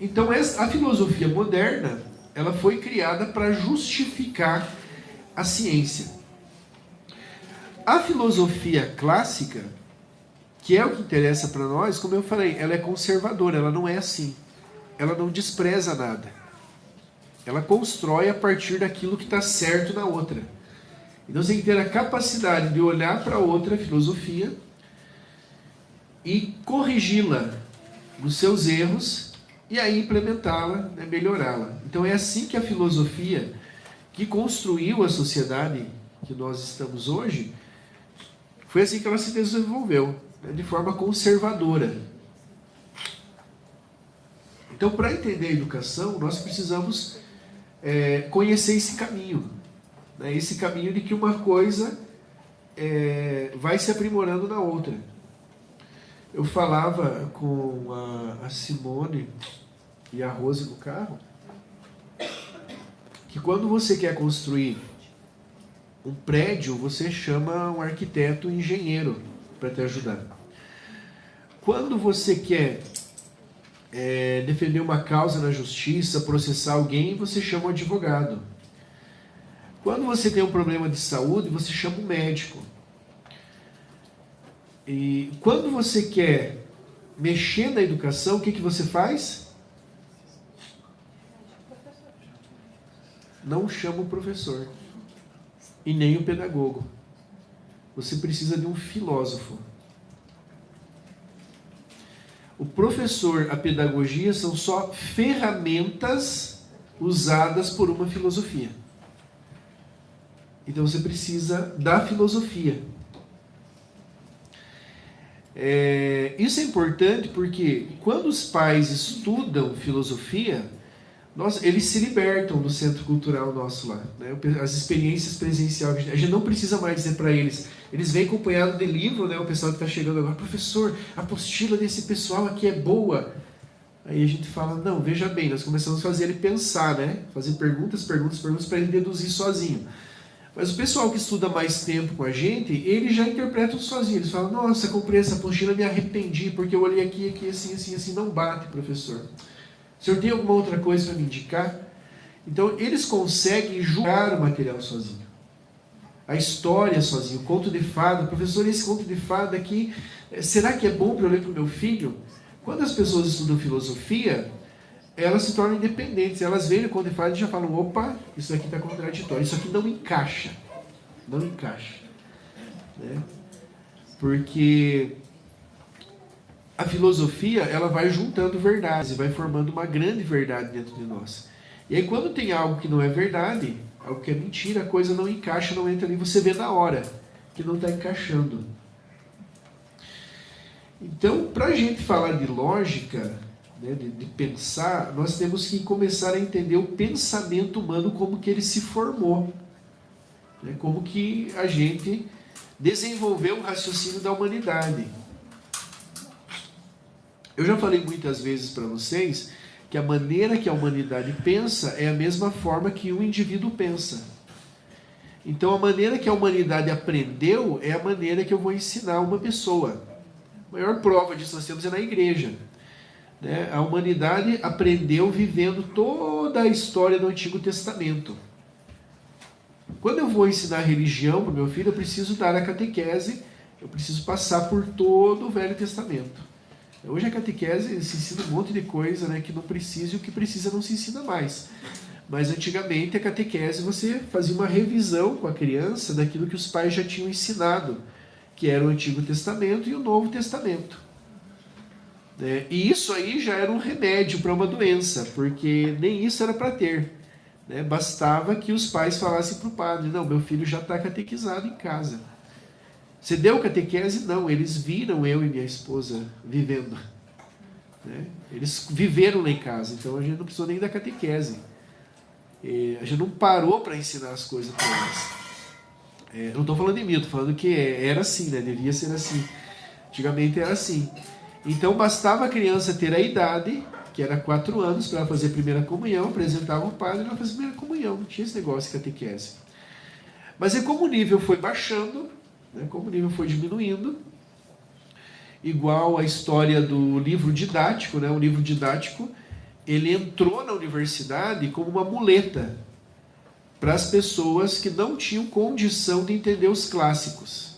Então a filosofia moderna, ela foi criada para justificar a ciência. A filosofia clássica, que é o que interessa para nós, como eu falei, ela é conservadora, ela não é assim. Ela não despreza nada. Ela constrói a partir daquilo que está certo na outra. Então você tem que ter a capacidade de olhar para outra filosofia e corrigi-la nos seus erros e aí implementá-la, né, melhorá-la. Então é assim que a filosofia que construiu a sociedade que nós estamos hoje, foi assim que ela se desenvolveu, né, de forma conservadora. Então, para entender a educação, nós precisamos conhecer esse caminho. Né, esse caminho de que uma coisa vai se aprimorando na outra. Eu falava com a Simone e a Rose no carro, que quando você quer construir um prédio, você chama um arquiteto engenheiro para te ajudar. Quando você quer defender uma causa na justiça, processar alguém, você chama um advogado. Quando você tem um problema de saúde, você chama um médico. E quando você quer mexer na educação, o que você faz? Não chama o professor e nem o pedagogo. Você precisa de um filósofo. O professor, a pedagogia são só ferramentas usadas por uma filosofia. Então você precisa da filosofia. Isso é importante porque quando os pais estudam filosofia, eles se libertam do centro cultural nosso lá, né? As experiências presenciais, a gente não precisa mais dizer para eles, eles vêm acompanhado de livro, né? O pessoal que está chegando agora, professor, a apostila desse pessoal aqui é boa. Aí a gente fala, não, veja bem, nós começamos a fazer ele pensar, né? Fazer perguntas para ele deduzir sozinho. Mas o pessoal que estuda mais tempo com a gente, eles já interpretam sozinho. Eles falam, nossa, comprei essa apostila, me arrependi, porque eu olhei aqui, assim, não bate, professor. O senhor tem alguma outra coisa para me indicar? Então, eles conseguem julgar o material sozinho. A história sozinho, o conto de fada. Professor, esse conto de fada aqui, será que é bom para eu ler para o meu filho? Quando as pessoas estudam filosofia, elas se tornam independentes. Elas veem o conto de fada e já falam, opa, isso aqui está contraditório, isso aqui não encaixa. Não encaixa. Né? Porque a filosofia, ela vai juntando verdades e vai formando uma grande verdade dentro de nós. E aí quando tem algo que não é verdade, algo que é mentira, a coisa não encaixa, não entra ali, você vê na hora que não está encaixando. Então, para a gente falar de lógica, né, de pensar, nós temos que começar a entender o pensamento humano, como que ele se formou, né, como que a gente desenvolveu o raciocínio da humanidade. Eu já falei muitas vezes para vocês que a maneira que a humanidade pensa é a mesma forma que o indivíduo pensa. Então a maneira que a humanidade aprendeu é a maneira que eu vou ensinar uma pessoa. A maior prova disso nós temos é na igreja. Né? A humanidade aprendeu vivendo toda a história do Antigo Testamento. Quando eu vou ensinar religião para o meu filho, eu preciso dar a catequese, eu preciso passar por todo o Velho Testamento. Hoje a catequese se ensina um monte de coisa, né, que não precisa, e o que precisa não se ensina mais. Mas antigamente a catequese você fazia uma revisão com a criança daquilo que os pais já tinham ensinado, que era o Antigo Testamento e o Novo Testamento. E isso aí já era um remédio para uma doença, porque nem isso era para ter. Bastava que os pais falassem para o padre, não, meu filho já está catequizado em casa. Você deu catequese? Não, eles viram eu e minha esposa vivendo. Eles viveram lá em casa, então a gente não precisou nem da catequese. A gente não parou para ensinar as coisas para eles. Não estou falando de mim, estou falando que era assim, né? Devia ser assim. Antigamente era assim. Então bastava a criança ter a idade, que era 4 anos, para ela fazer a primeira comunhão, apresentava o padre e ela fazia a primeira comunhão. Não tinha esse negócio de catequese. Mas como o nível foi baixando, como o nível foi diminuindo, igual a história do livro didático, o livro didático, ele entrou na universidade como uma muleta para as pessoas que não tinham condição de entender os clássicos.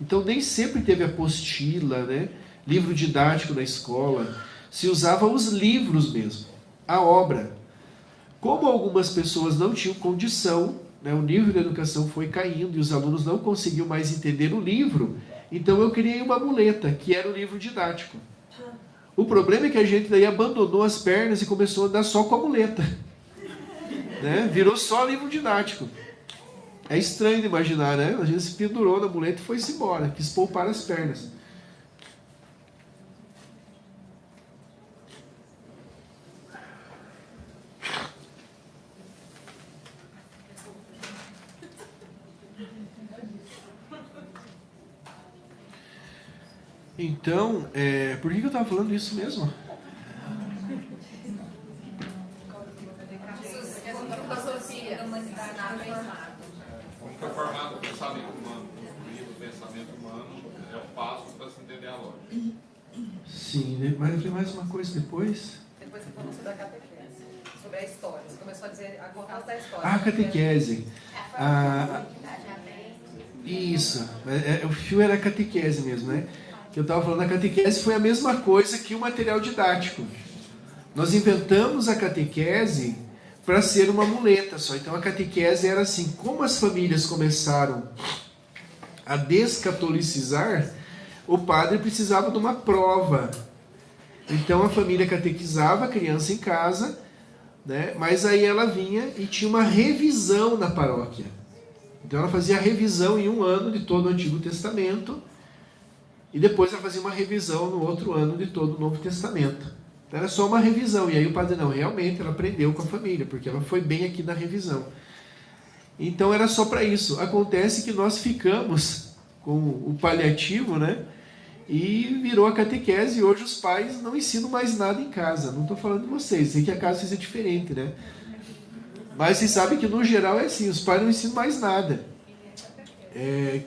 Então nem sempre teve apostila, livro didático na escola, se usava os livros mesmo, a obra. Como algumas pessoas não tinham condição, o nível da educação foi caindo e os alunos não conseguiam mais entender o livro, então eu criei uma muleta, que era o livro didático. O problema é que a gente daí abandonou as pernas e começou a andar só com a muleta. Virou só livro didático. É estranho de imaginar, né? A gente se pendurou na muleta e foi-se embora, quis poupar as pernas. Então, por que eu estava falando isso mesmo? Como foi formado o pensamento humano? O pensamento humano é o passo para se entender a lógica. Sim, mas eu falei mais uma coisa depois. Depois você falou sobre a catequese, sobre a história. Você começou a dizer a contar da história. A catequese. Isso. O fio era a catequese mesmo, Que eu estava falando, a catequese foi a mesma coisa que o material didático. Nós inventamos a catequese para ser uma muleta só. Então a catequese era assim, como as famílias começaram a descatolicizar, o padre precisava de uma prova. Então a família catequizava a criança em casa, mas aí ela vinha e tinha uma revisão na paróquia. Então ela fazia a revisão em 1 ano de todo o Antigo Testamento, E depois ela fazia uma revisão no outro ano de todo o Novo Testamento. Então era só uma revisão. E aí o padre, não, realmente ela aprendeu com a família, porque ela foi bem aqui na revisão. Então era só para isso. Acontece que nós ficamos com o paliativo, né? E virou a catequese, e hoje os pais não ensinam mais nada em casa. Não estou falando de vocês, sei que a casa seja diferente, né? Mas vocês sabem que no geral é assim, os pais não ensinam mais nada.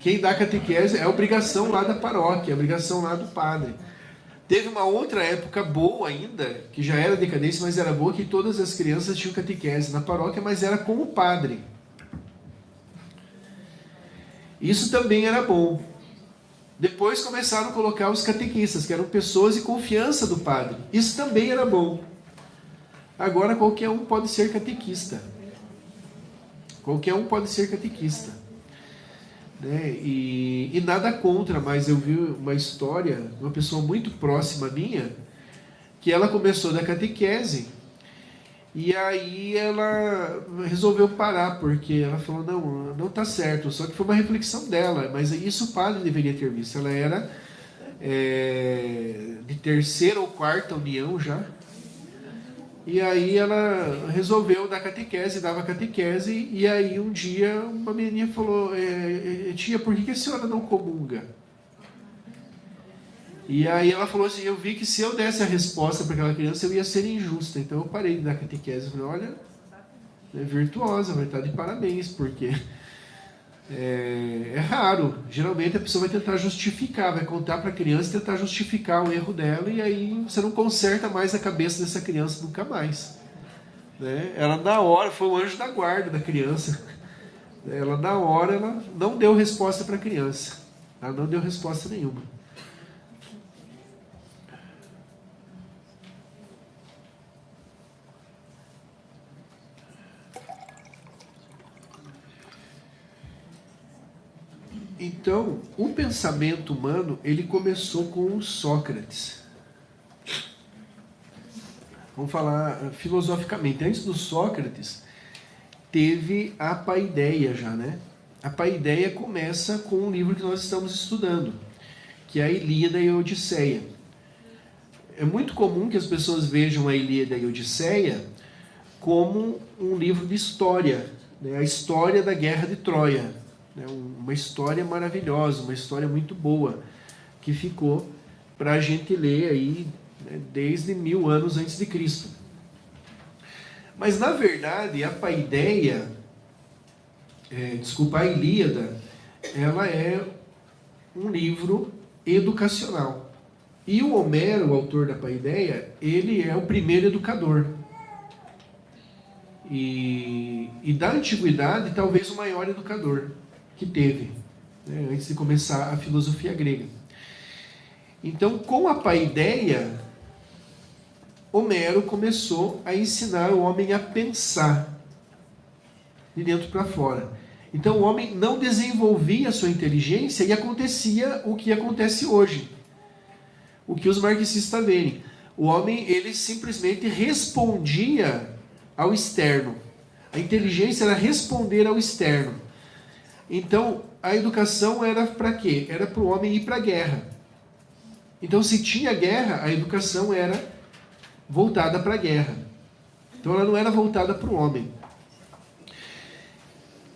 Quem dá catequese é obrigação lá da paróquia, é obrigação lá do padre. Teve uma outra época boa ainda, que já era decadência, mas era boa, que todas as crianças tinham catequese na paróquia, mas era com o padre. Isso também era bom. Depois começaram a colocar os catequistas, que eram pessoas de confiança do padre. Isso também era bom. Agora qualquer um pode ser catequista. Qualquer um pode ser catequista. Né? E nada contra, mas eu vi uma história de uma pessoa muito próxima minha, que ela começou da catequese, e aí ela resolveu parar, porque ela falou, não está certo, só que foi uma reflexão dela, mas isso o padre deveria ter visto. Ela era de terceira ou quarta união já, e aí ela resolveu dar catequese, dava catequese, e aí um dia uma menininha falou, tia, por que a senhora não comunga? E aí ela falou assim, eu vi que se eu desse a resposta para aquela criança, eu ia ser injusta. Então eu parei de dar catequese. Eu falei, olha, é virtuosa, vai estar de parabéns, porque é raro. Geralmente a pessoa vai tentar justificar, vai contar para a criança e tentar justificar o erro dela, e aí você não conserta mais a cabeça dessa criança nunca mais. Né? Ela na hora, foi o anjo da guarda da criança. Ela na hora, ela não deu resposta para a criança. Ela não deu resposta nenhuma. Então, o pensamento humano, ele começou com o Sócrates. Vamos falar filosoficamente. Antes do Sócrates, teve a paideia já, né? A paideia começa com um livro que nós estamos estudando, que é a Ilíada e a Odisseia. É muito comum que as pessoas vejam a Ilíada e a Odisseia como um livro de história, né? A história da Guerra de Troia. Uma história maravilhosa, uma história muito boa, que ficou para a gente ler aí, né, desde 1000 anos antes de Cristo. Mas na verdade a paideia, a Ilíada, ela é um livro educacional. E o Homero, o autor da paideia, ele é o primeiro educador. E da antiguidade, talvez o maior educador que teve, né, antes de começar a filosofia grega. Então, com a paideia, Homero começou a ensinar o homem a pensar de dentro para fora. Então, o homem não desenvolvia a sua inteligência e acontecia o que acontece hoje. O que os marxistas veem. O homem, ele simplesmente respondia ao externo. A inteligência era responder ao externo. Então, a educação era para quê? Era para o homem ir para a guerra. Então, se tinha guerra, a educação era voltada para a guerra. Então, ela não era voltada para o homem.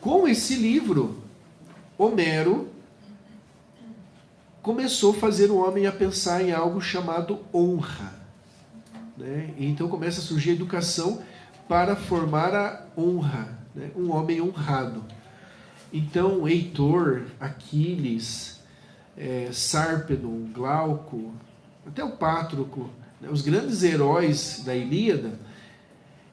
Com esse livro, Homero começou a fazer o homem a pensar em algo chamado honra. Né? Então, começa a surgir a educação para formar a honra, né? Um homem honrado. Então, Heitor, Aquiles, Sárpedon, Glauco, até o Pátroco, né, os grandes heróis da Ilíada,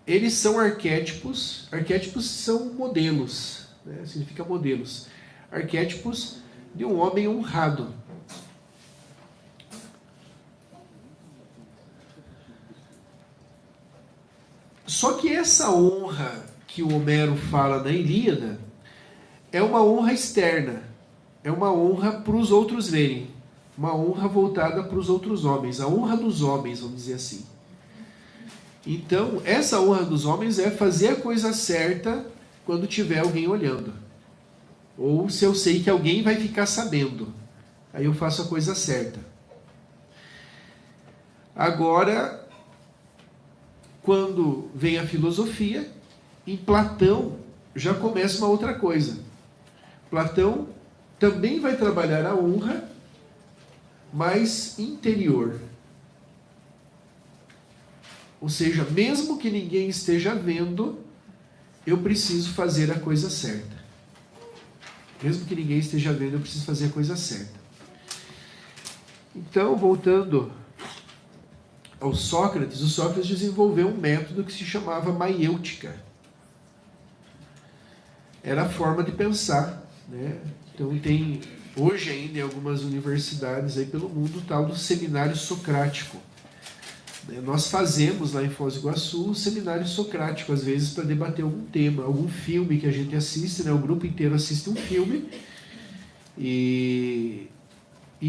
eles são arquétipos. Arquétipos são modelos, né, significa modelos. Arquétipos de um homem honrado. Só que essa honra que o Homero fala na Ilíada é uma honra externa, é uma honra para os outros verem, uma honra voltada para os outros homens, a honra dos homens, vamos dizer assim. Então, essa honra dos homens é fazer a coisa certa quando tiver alguém olhando, ou se eu sei que alguém vai ficar sabendo, aí eu faço a coisa certa. Agora, quando vem a filosofia, em Platão já começa uma outra coisa. Platão também vai trabalhar a honra, mas interior. Ou seja, mesmo que ninguém esteja vendo, eu preciso fazer a coisa certa. Mesmo que ninguém esteja vendo, eu preciso fazer a coisa certa. Então, voltando ao Sócrates, o Sócrates desenvolveu um método que se chamava maiêutica. Era a forma de pensar, né? Então tem hoje ainda em algumas universidades aí pelo mundo o tal do seminário socrático. Nós fazemos lá em Foz do Iguaçu um seminário socrático, às vezes para debater algum tema, algum filme que a gente assiste, né? O grupo inteiro assiste um filme e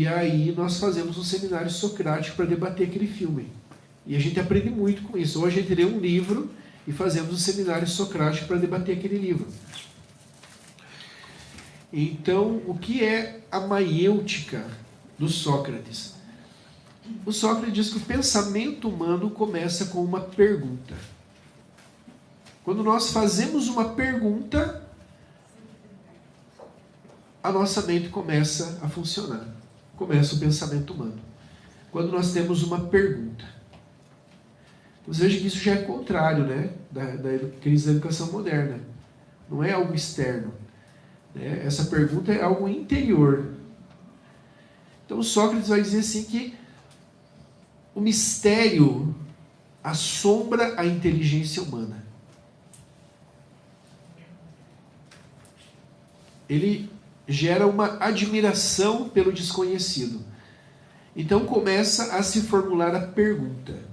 aí nós fazemos um seminário socrático para debater aquele filme. E a gente aprende muito com isso. Ou a gente lê um livro e fazemos um seminário socrático para debater aquele livro. Então, o que é a maiêutica do Sócrates? O Sócrates diz que o pensamento humano começa com uma pergunta. Quando nós fazemos uma pergunta, a nossa mente começa a funcionar. Começa o pensamento humano. Quando nós temos uma pergunta. Você veja que isso já é contrário, né, da crise da educação moderna. Não é algo externo. Né? Essa pergunta é algo interior. Então Sócrates vai dizer assim que o mistério assombra a inteligência humana. Ele gera uma admiração pelo desconhecido. Então começa a se formular a pergunta.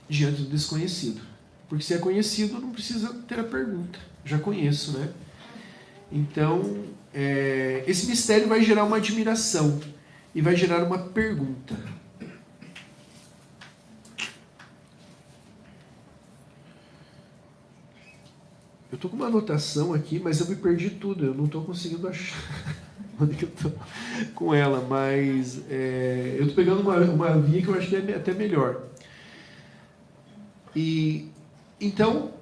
Diante do desconhecido. Porque se é conhecido, não precisa ter a pergunta. Já conheço, né? Então, esse mistério vai gerar uma admiração e vai gerar uma pergunta. Eu estou com uma anotação aqui, mas eu me perdi tudo. Eu não estou conseguindo achar onde que eu estou com ela. Mas eu estou pegando uma via que eu acho que é até melhor. Então,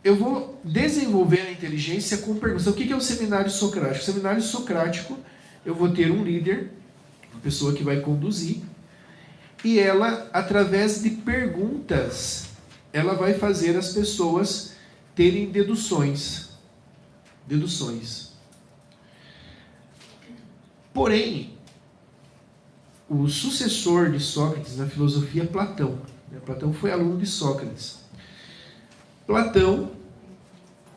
eu vou desenvolver a inteligência com perguntas. Então, o que é o seminário socrático? O seminário socrático, eu vou ter um líder, uma pessoa que vai conduzir, e ela, através de perguntas, ela vai fazer as pessoas terem deduções. Porém, o sucessor de Sócrates na filosofia é Platão. Platão foi aluno de Sócrates. Platão,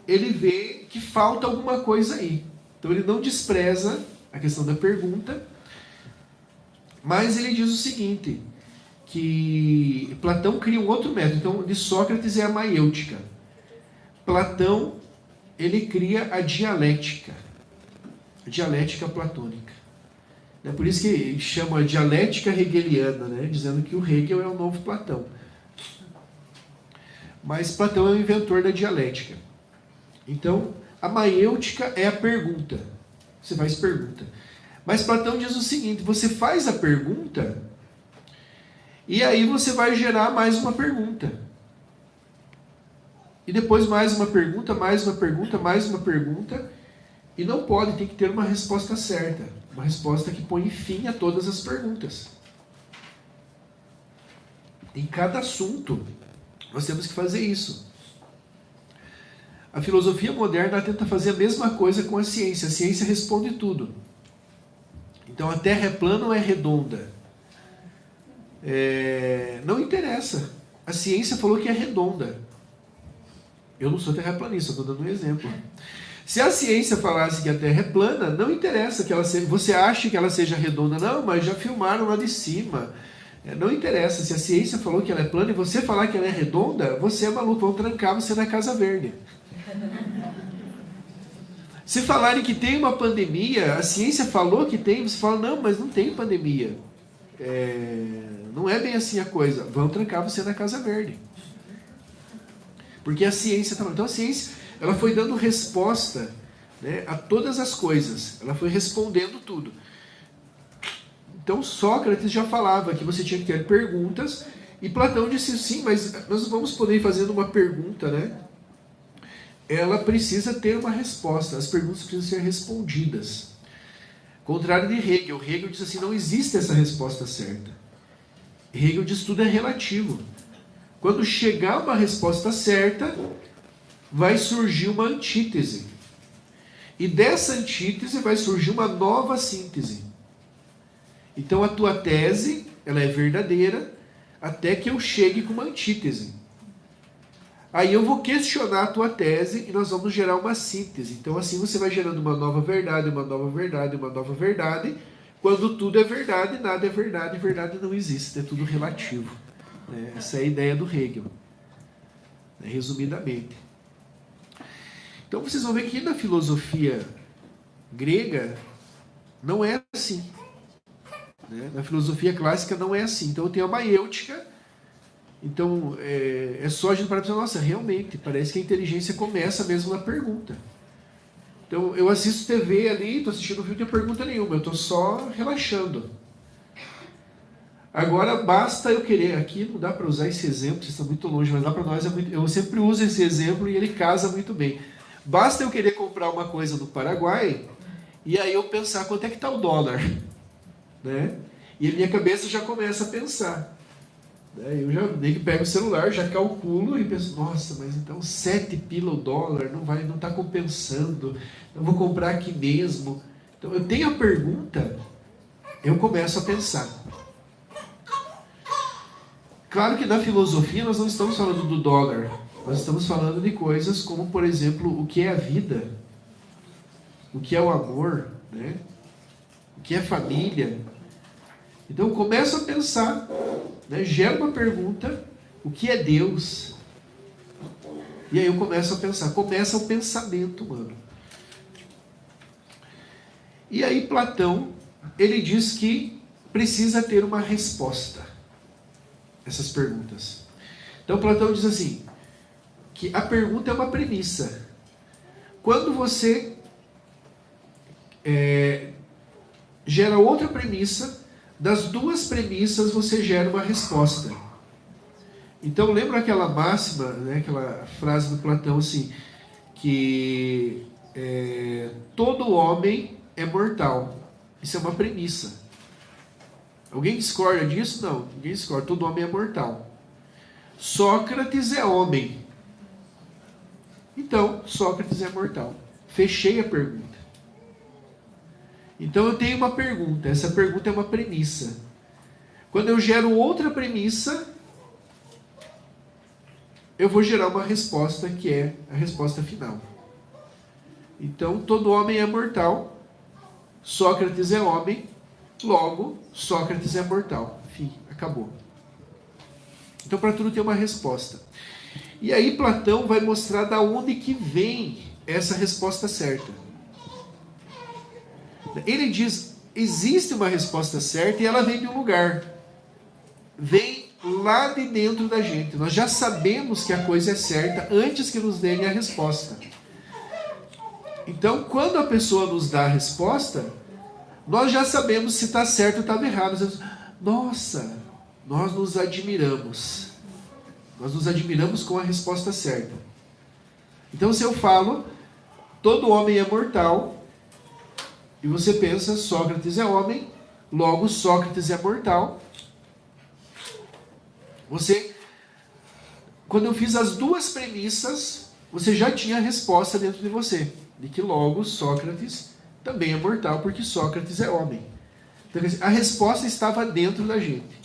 ele vê que falta alguma coisa aí. Então ele não despreza a questão da pergunta, mas ele diz o seguinte, que Platão cria um outro método. Então, de Sócrates é a maiêutica. Platão, ele cria a dialética platônica. É por isso que ele chama a dialética hegeliana, né? Dizendo que o Hegel é o novo Platão. Mas Platão é o inventor da dialética. Então, a maiêutica é a pergunta. Você faz pergunta. Mas Platão diz o seguinte, você faz a pergunta e aí você vai gerar mais uma pergunta. E depois mais uma pergunta, mais uma pergunta, mais uma pergunta. E não pode, tem que ter uma resposta certa. Uma resposta que põe fim a todas as perguntas. Em cada assunto, nós temos que fazer isso. A filosofia moderna tenta fazer a mesma coisa com a ciência. A ciência responde tudo. Então a Terra é plana ou é redonda? Não interessa. A ciência falou que é redonda. Eu não sou terraplanista, estou dando um exemplo. Se a ciência falasse que a Terra é plana, não interessa que ela seja, você ache que ela seja redonda. Não, mas já filmaram lá de cima. Não interessa. Se a ciência falou que ela é plana e você falar que ela é redonda, você é maluco. Vão trancar você na Casa Verde. Se falarem que tem uma pandemia, a ciência falou que tem, você fala, não, mas não tem pandemia. Não é bem assim a coisa. Vão trancar você na Casa Verde. Porque a ciência está... Então a ciência ela foi dando resposta, né, a todas as coisas. Ela foi respondendo tudo. Então Sócrates já falava que você tinha que ter perguntas, e Platão disse sim, mas nós não vamos poder ir fazendo uma pergunta, né? Ela precisa ter uma resposta, as perguntas precisam ser respondidas. Contrário de Hegel. Hegel diz assim, não existe essa resposta certa. Hegel diz tudo é relativo. Quando chegar uma resposta certa, vai surgir uma antítese. E dessa antítese vai surgir uma nova síntese. Então a tua tese, ela é verdadeira, até que eu chegue com uma antítese. Aí eu vou questionar a tua tese e nós vamos gerar uma síntese. Então assim você vai gerando uma nova verdade, uma nova verdade, uma nova verdade. Quando tudo é verdade, nada é verdade, verdade não existe, é tudo relativo. Essa é a ideia do Hegel, resumidamente. Então vocês vão ver que na filosofia grega não é assim. Na filosofia clássica não é assim. Então tem a maiêutica. Então é só a gente parar e pensar, nossa, realmente, parece que a inteligência começa mesmo na pergunta. Então eu assisto TV ali, estou assistindo um filme, não tenho pergunta nenhuma, eu estou só relaxando. Agora basta eu querer, aqui não dá para usar esse exemplo, vocês estão muito longe, mas lá para nós é muito, eu sempre uso esse exemplo e ele casa muito bem. Basta eu querer comprar uma coisa no Paraguai e aí eu pensar quanto é que está o dólar, né? E a minha cabeça já começa a pensar. Eu já nem que pego o celular, já calculo e penso, nossa, mas então 7 pila o dólar, não está compensando, eu vou comprar aqui mesmo. Então eu tenho a pergunta, eu começo a pensar. Claro que na filosofia nós não estamos falando do dólar, nós estamos falando de coisas como, por exemplo, o que é a vida, o que é o amor, né? O que é família. Então eu começo a pensar, né? Gera uma pergunta, o que é Deus? E aí eu começo a pensar, começa o pensamento humano. E aí Platão, ele diz que precisa ter uma resposta a essas perguntas. Então Platão diz assim, que a pergunta é uma premissa. Quando você gera outra premissa, das duas premissas você gera uma resposta. Então lembra aquela máxima, né, aquela frase do Platão assim, que todo homem é mortal. Isso é uma premissa. Alguém discorda disso? Não, ninguém discorda. Todo homem é mortal. Sócrates é homem. Então, Sócrates é mortal. Fechei a pergunta. Então eu tenho uma pergunta. Essa pergunta é uma premissa. Quando eu gero outra premissa, eu vou gerar uma resposta que é a resposta final. Então, todo homem é mortal. Sócrates é homem. Logo, Sócrates é mortal. Fim, acabou. Então, para tudo tem uma resposta. E aí Platão vai mostrar da onde que vem essa resposta certa. Ele diz, existe uma resposta certa e ela vem de um lugar. Vem lá de dentro da gente. Nós já sabemos que a coisa é certa antes que nos deem a resposta. Então, quando a pessoa nos dá a resposta, nós já sabemos se está certo ou está errado. Nossa, nós nos admiramos. Nós nos admiramos com a resposta certa. Então, se eu falo, todo homem é mortal, e você pensa, Sócrates é homem, logo Sócrates é mortal. Quando eu fiz as duas premissas, você já tinha a resposta dentro de você, de que logo Sócrates também é mortal, porque Sócrates é homem. Então, a resposta estava dentro da gente.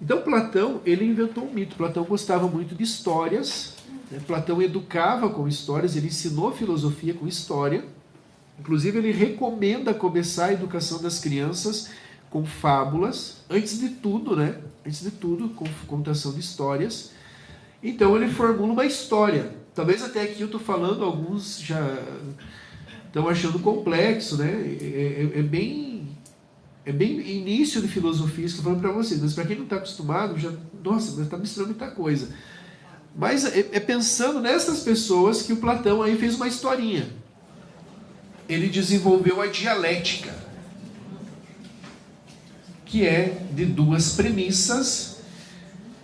Então Platão, ele inventou um mito. Platão gostava muito de histórias, né? Platão educava com histórias, ele ensinou filosofia com história. Inclusive ele recomenda começar a educação das crianças com fábulas, antes de tudo, né? Antes de tudo, com contação de histórias. Então ele formula uma história. Talvez até aqui eu estou falando, alguns já estão achando complexo, né? É bem início de filosofia, isso que eu estou falando para vocês. Mas para quem não está acostumado, nossa, mas está misturando muita coisa. Mas é pensando nessas pessoas que o Platão aí fez uma historinha. Ele desenvolveu a dialética, que é de duas premissas,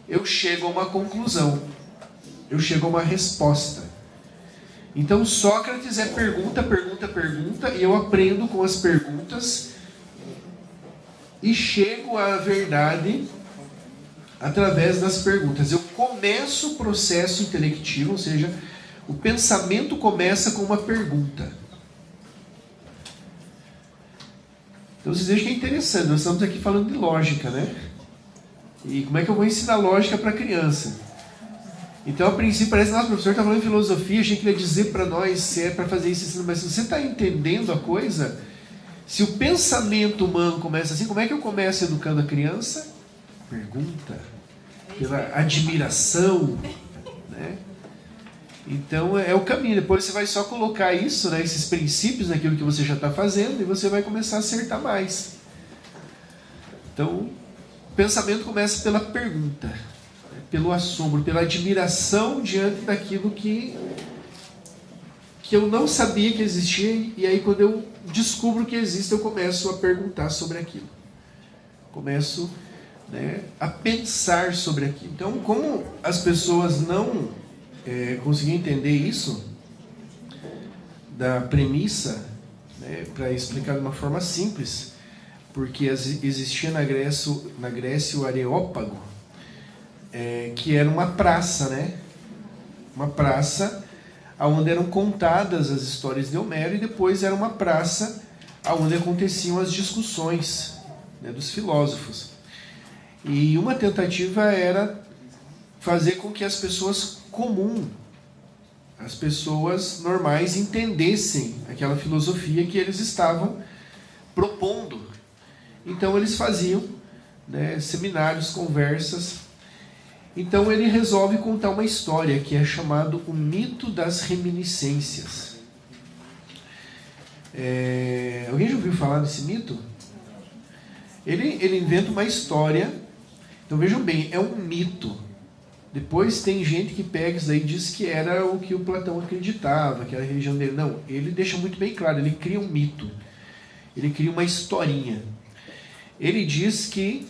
eu chego a uma conclusão, eu chego a uma resposta. Então Sócrates é pergunta, pergunta, pergunta, e eu aprendo com as perguntas e chego à verdade através das perguntas. Eu começo o processo intelectivo, ou seja, o pensamento começa com uma pergunta. Então vocês vejam que é interessante, nós estamos aqui falando de lógica, né? E como é que eu vou ensinar lógica para criança? Então, a princípio, parece que nosso professor está falando de filosofia, achei que ele ia dizer para nós se é para fazer isso, mas se você está entendendo a coisa, se o pensamento humano começa assim, como é que eu começo educando a criança? Pergunta, pela admiração, né? Então, é o caminho. Depois você vai só colocar isso, né, esses princípios naquilo que você já está fazendo, e você vai começar a acertar mais. Então, o pensamento começa pela pergunta, pelo assombro, pela admiração diante daquilo que eu não sabia que existia, e aí quando eu descubro que existe, eu começo a perguntar sobre aquilo. Começo, né, a pensar sobre aquilo. Então, como as pessoas não conseguiam entender isso, da premissa, né, para explicar de uma forma simples, porque existia na Grécia o Areópago, que era uma praça, né? Uma praça onde eram contadas as histórias de Homero, e depois era uma praça onde aconteciam as discussões, né, dos filósofos. E uma tentativa era fazer com que as pessoas comuns, as pessoas normais, entendessem aquela filosofia que eles estavam propondo. Então eles faziam, né, seminários, conversas. Então ele resolve contar uma história que é chamado o mito das reminiscências. Alguém já ouviu falar desse mito? Ele inventa uma história. Então vejam bem, é um mito. Depois tem gente que pega isso aí e diz que era o que o Platão acreditava, que era a religião dele. Não, ele deixa muito bem claro, ele cria um mito. Ele cria uma historinha. Ele diz que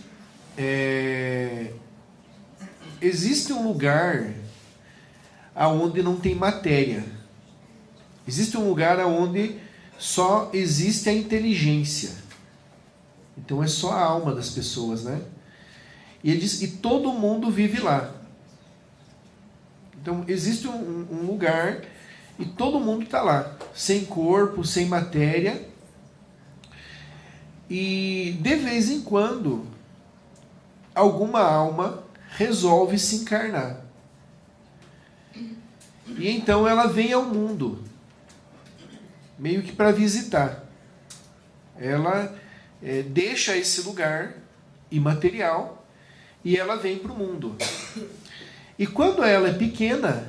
existe um lugar onde não tem matéria. Existe um lugar onde só existe a inteligência. Então é só a alma das pessoas, né? E ele diz, e todo mundo vive lá. Então existe um lugar e todo mundo está lá, sem corpo, sem matéria. E de vez em quando alguma alma resolve se encarnar. E então ela vem ao mundo, meio que para visitar. Ela deixa esse lugar imaterial e ela vem para o mundo. E quando ela é pequena,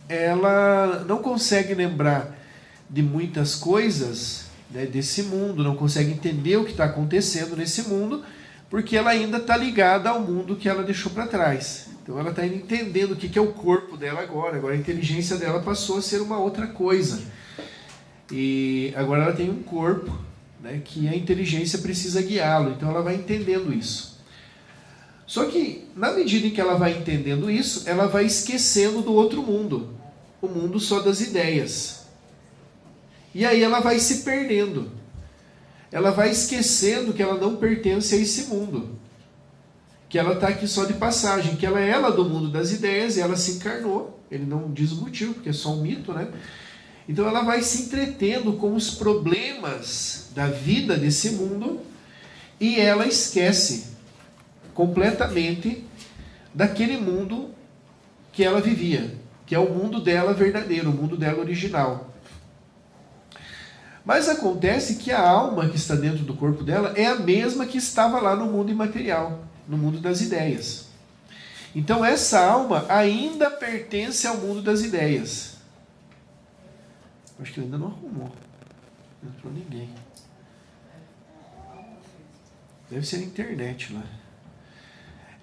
ela não consegue lembrar de muitas coisas, né, desse mundo, não consegue entender o que está acontecendo nesse mundo, porque ela ainda está ligada ao mundo que ela deixou para trás. Então ela está entendendo o que é o corpo dela agora. Agora a inteligência dela passou a ser uma outra coisa. E agora ela tem um corpo, né, que a inteligência precisa guiá-lo. Então ela vai entendendo isso. Só que, na medida em que ela vai entendendo isso, ela vai esquecendo do outro mundo. O mundo só das ideias. E aí ela vai se perdendo. Ela vai esquecendo que ela não pertence a esse mundo. Que ela está aqui só de passagem. Que ela é ela do mundo das ideias e ela se encarnou. Ele não diz o motivo, porque é só um mito, né? Então ela vai se entretendo com os problemas da vida desse mundo e ela esquece completamente daquele mundo que ela vivia, que é o mundo dela verdadeiro, o mundo dela original. Mas acontece que a alma que está dentro do corpo dela é a mesma que estava lá no mundo imaterial, no mundo das ideias. Então essa alma ainda pertence ao mundo das ideias. Acho que ele ainda não arrumou. Não entrou ninguém. Deve ser a internet lá.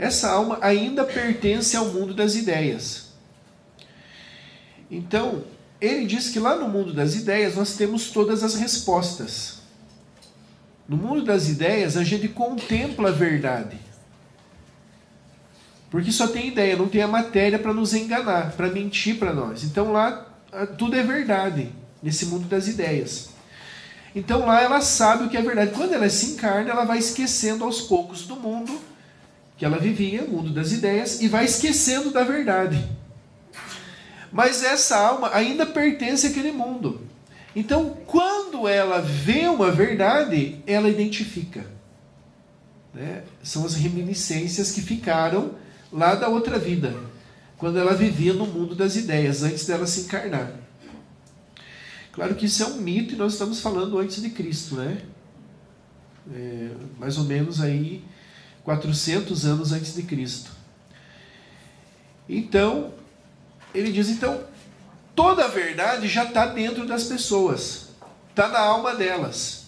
essa alma ainda pertence ao mundo das ideias. Então, ele diz que lá no mundo das ideias nós temos todas as respostas. No mundo das ideias a gente contempla a verdade. Porque só tem ideia, não tem a matéria para nos enganar, para mentir para nós. Então lá tudo é verdade, nesse mundo das ideias. Então lá ela sabe o que é verdade. Quando ela se encarna, ela vai esquecendo aos poucos do mundo que ela vivia, o mundo das ideias, e vai esquecendo da verdade. Mas essa alma ainda pertence àquele mundo. Então, quando ela vê uma verdade, ela identifica. Né? São as reminiscências que ficaram lá da outra vida, quando ela vivia no mundo das ideias, antes dela se encarnar. Claro que isso é um mito e nós estamos falando antes de Cristo, né? Mais ou menos aí 400 anos antes de Cristo. Então, ele diz, então, toda a verdade já está dentro das pessoas, está na alma delas.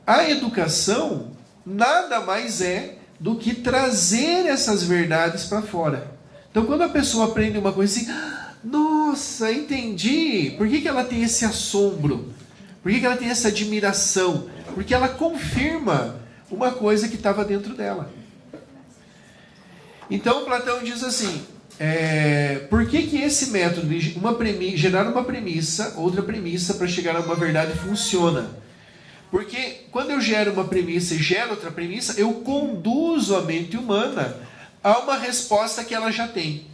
A educação nada mais é do que trazer essas verdades para fora. Então, quando a pessoa aprende uma coisa assim, nossa, entendi, por que ela tem esse assombro? Por que ela tem essa admiração? Porque ela confirma uma coisa que estava dentro dela. Então, Platão diz assim, por que esse método de gerar uma premissa, outra premissa para chegar a uma verdade funciona? Porque quando eu gero uma premissa e gero outra premissa, eu conduzo a mente humana a uma resposta que ela já tem.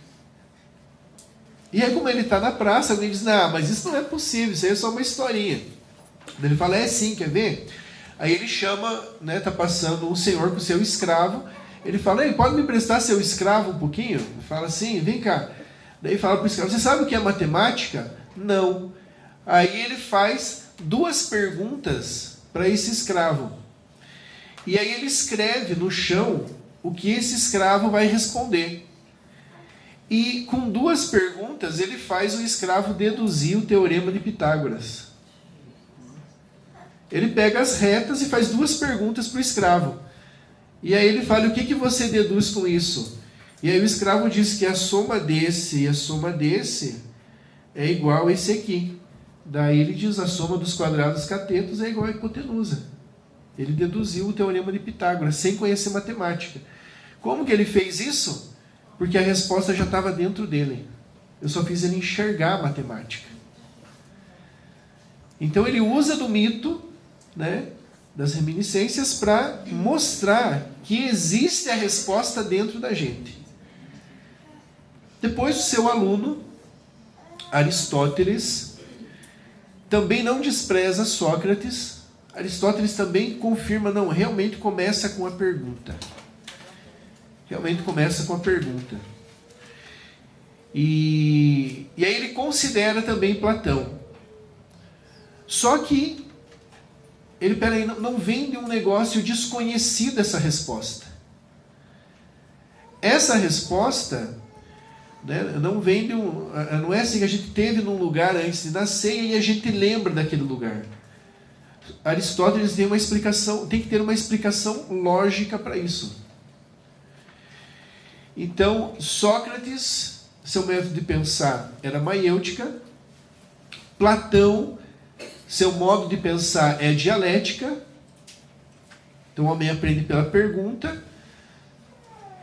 E aí, como ele está na praça, alguém diz, não, mas isso não é possível, isso aí é só uma historinha. Ele fala, é sim, quer ver? Aí ele chama, né, tá passando um senhor com o seu escravo, ele fala, ei, pode me emprestar seu escravo um pouquinho? Ele fala assim, vem cá. Daí fala para o escravo, você sabe o que é matemática? Não. Aí ele faz 2 perguntas para esse escravo. E aí ele escreve no chão o que esse escravo vai responder. E com 2 perguntas ele faz o escravo deduzir o teorema de Pitágoras. Ele pega as retas e faz 2 perguntas para o escravo. E aí ele fala, o que você deduz com isso? E aí o escravo diz que a soma desse e a soma desse é igual a esse aqui. Daí ele diz, a soma dos quadrados catetos é igual a hipotenusa. Ele deduziu o teorema de Pitágoras, sem conhecer matemática. Como que ele fez isso? Porque a resposta já estava dentro dele. Eu só fiz ele enxergar a matemática. Então ele usa do mito, né, das reminiscências para mostrar que existe a resposta dentro da gente. Depois o seu aluno, Aristóteles, também não despreza Sócrates. Aristóteles também confirma, não, realmente começa com a pergunta. Realmente começa com a pergunta. E aí ele considera também Platão. Só que ele, peraí, não vem de um negócio desconhecido essa resposta. Essa resposta, né, não vem de não é assim que a gente teve num lugar antes de nascer e a gente lembra daquele lugar. Aristóteles tem uma explicação, tem que ter uma explicação lógica para isso. Então, Sócrates, seu método de pensar era maiêutica. Platão, seu modo de pensar é dialética. Então o homem aprende pela pergunta.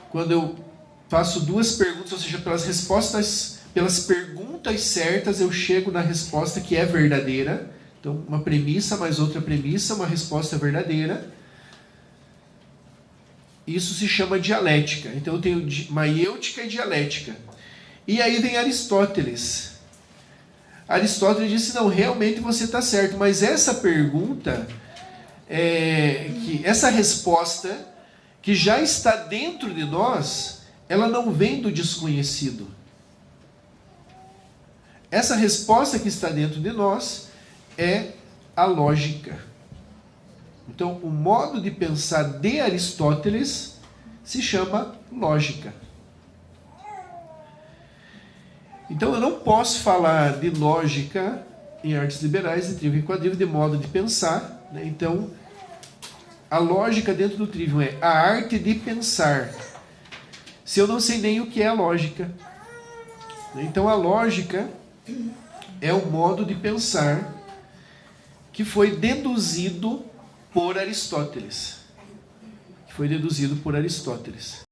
Quando eu faço 2 perguntas, ou seja, pelas perguntas certas, eu chego na resposta que é verdadeira. Então, uma premissa mais outra premissa, uma resposta verdadeira. Isso se chama dialética. Então eu tenho maiêutica e dialética. E aí vem Aristóteles. Aristóteles disse, não, realmente você está certo, mas essa pergunta, essa resposta que já está dentro de nós, ela não vem do desconhecido. Essa resposta que está dentro de nós é a lógica. Então, o modo de pensar de Aristóteles se chama lógica. Então, eu não posso falar de lógica em artes liberais, de trígono e quadrívio, de modo de pensar, né? Então, A lógica dentro do Trivium é a arte de pensar. Se eu não sei nem o que é a lógica. Então a lógica é o modo de pensar que foi deduzido por Aristóteles.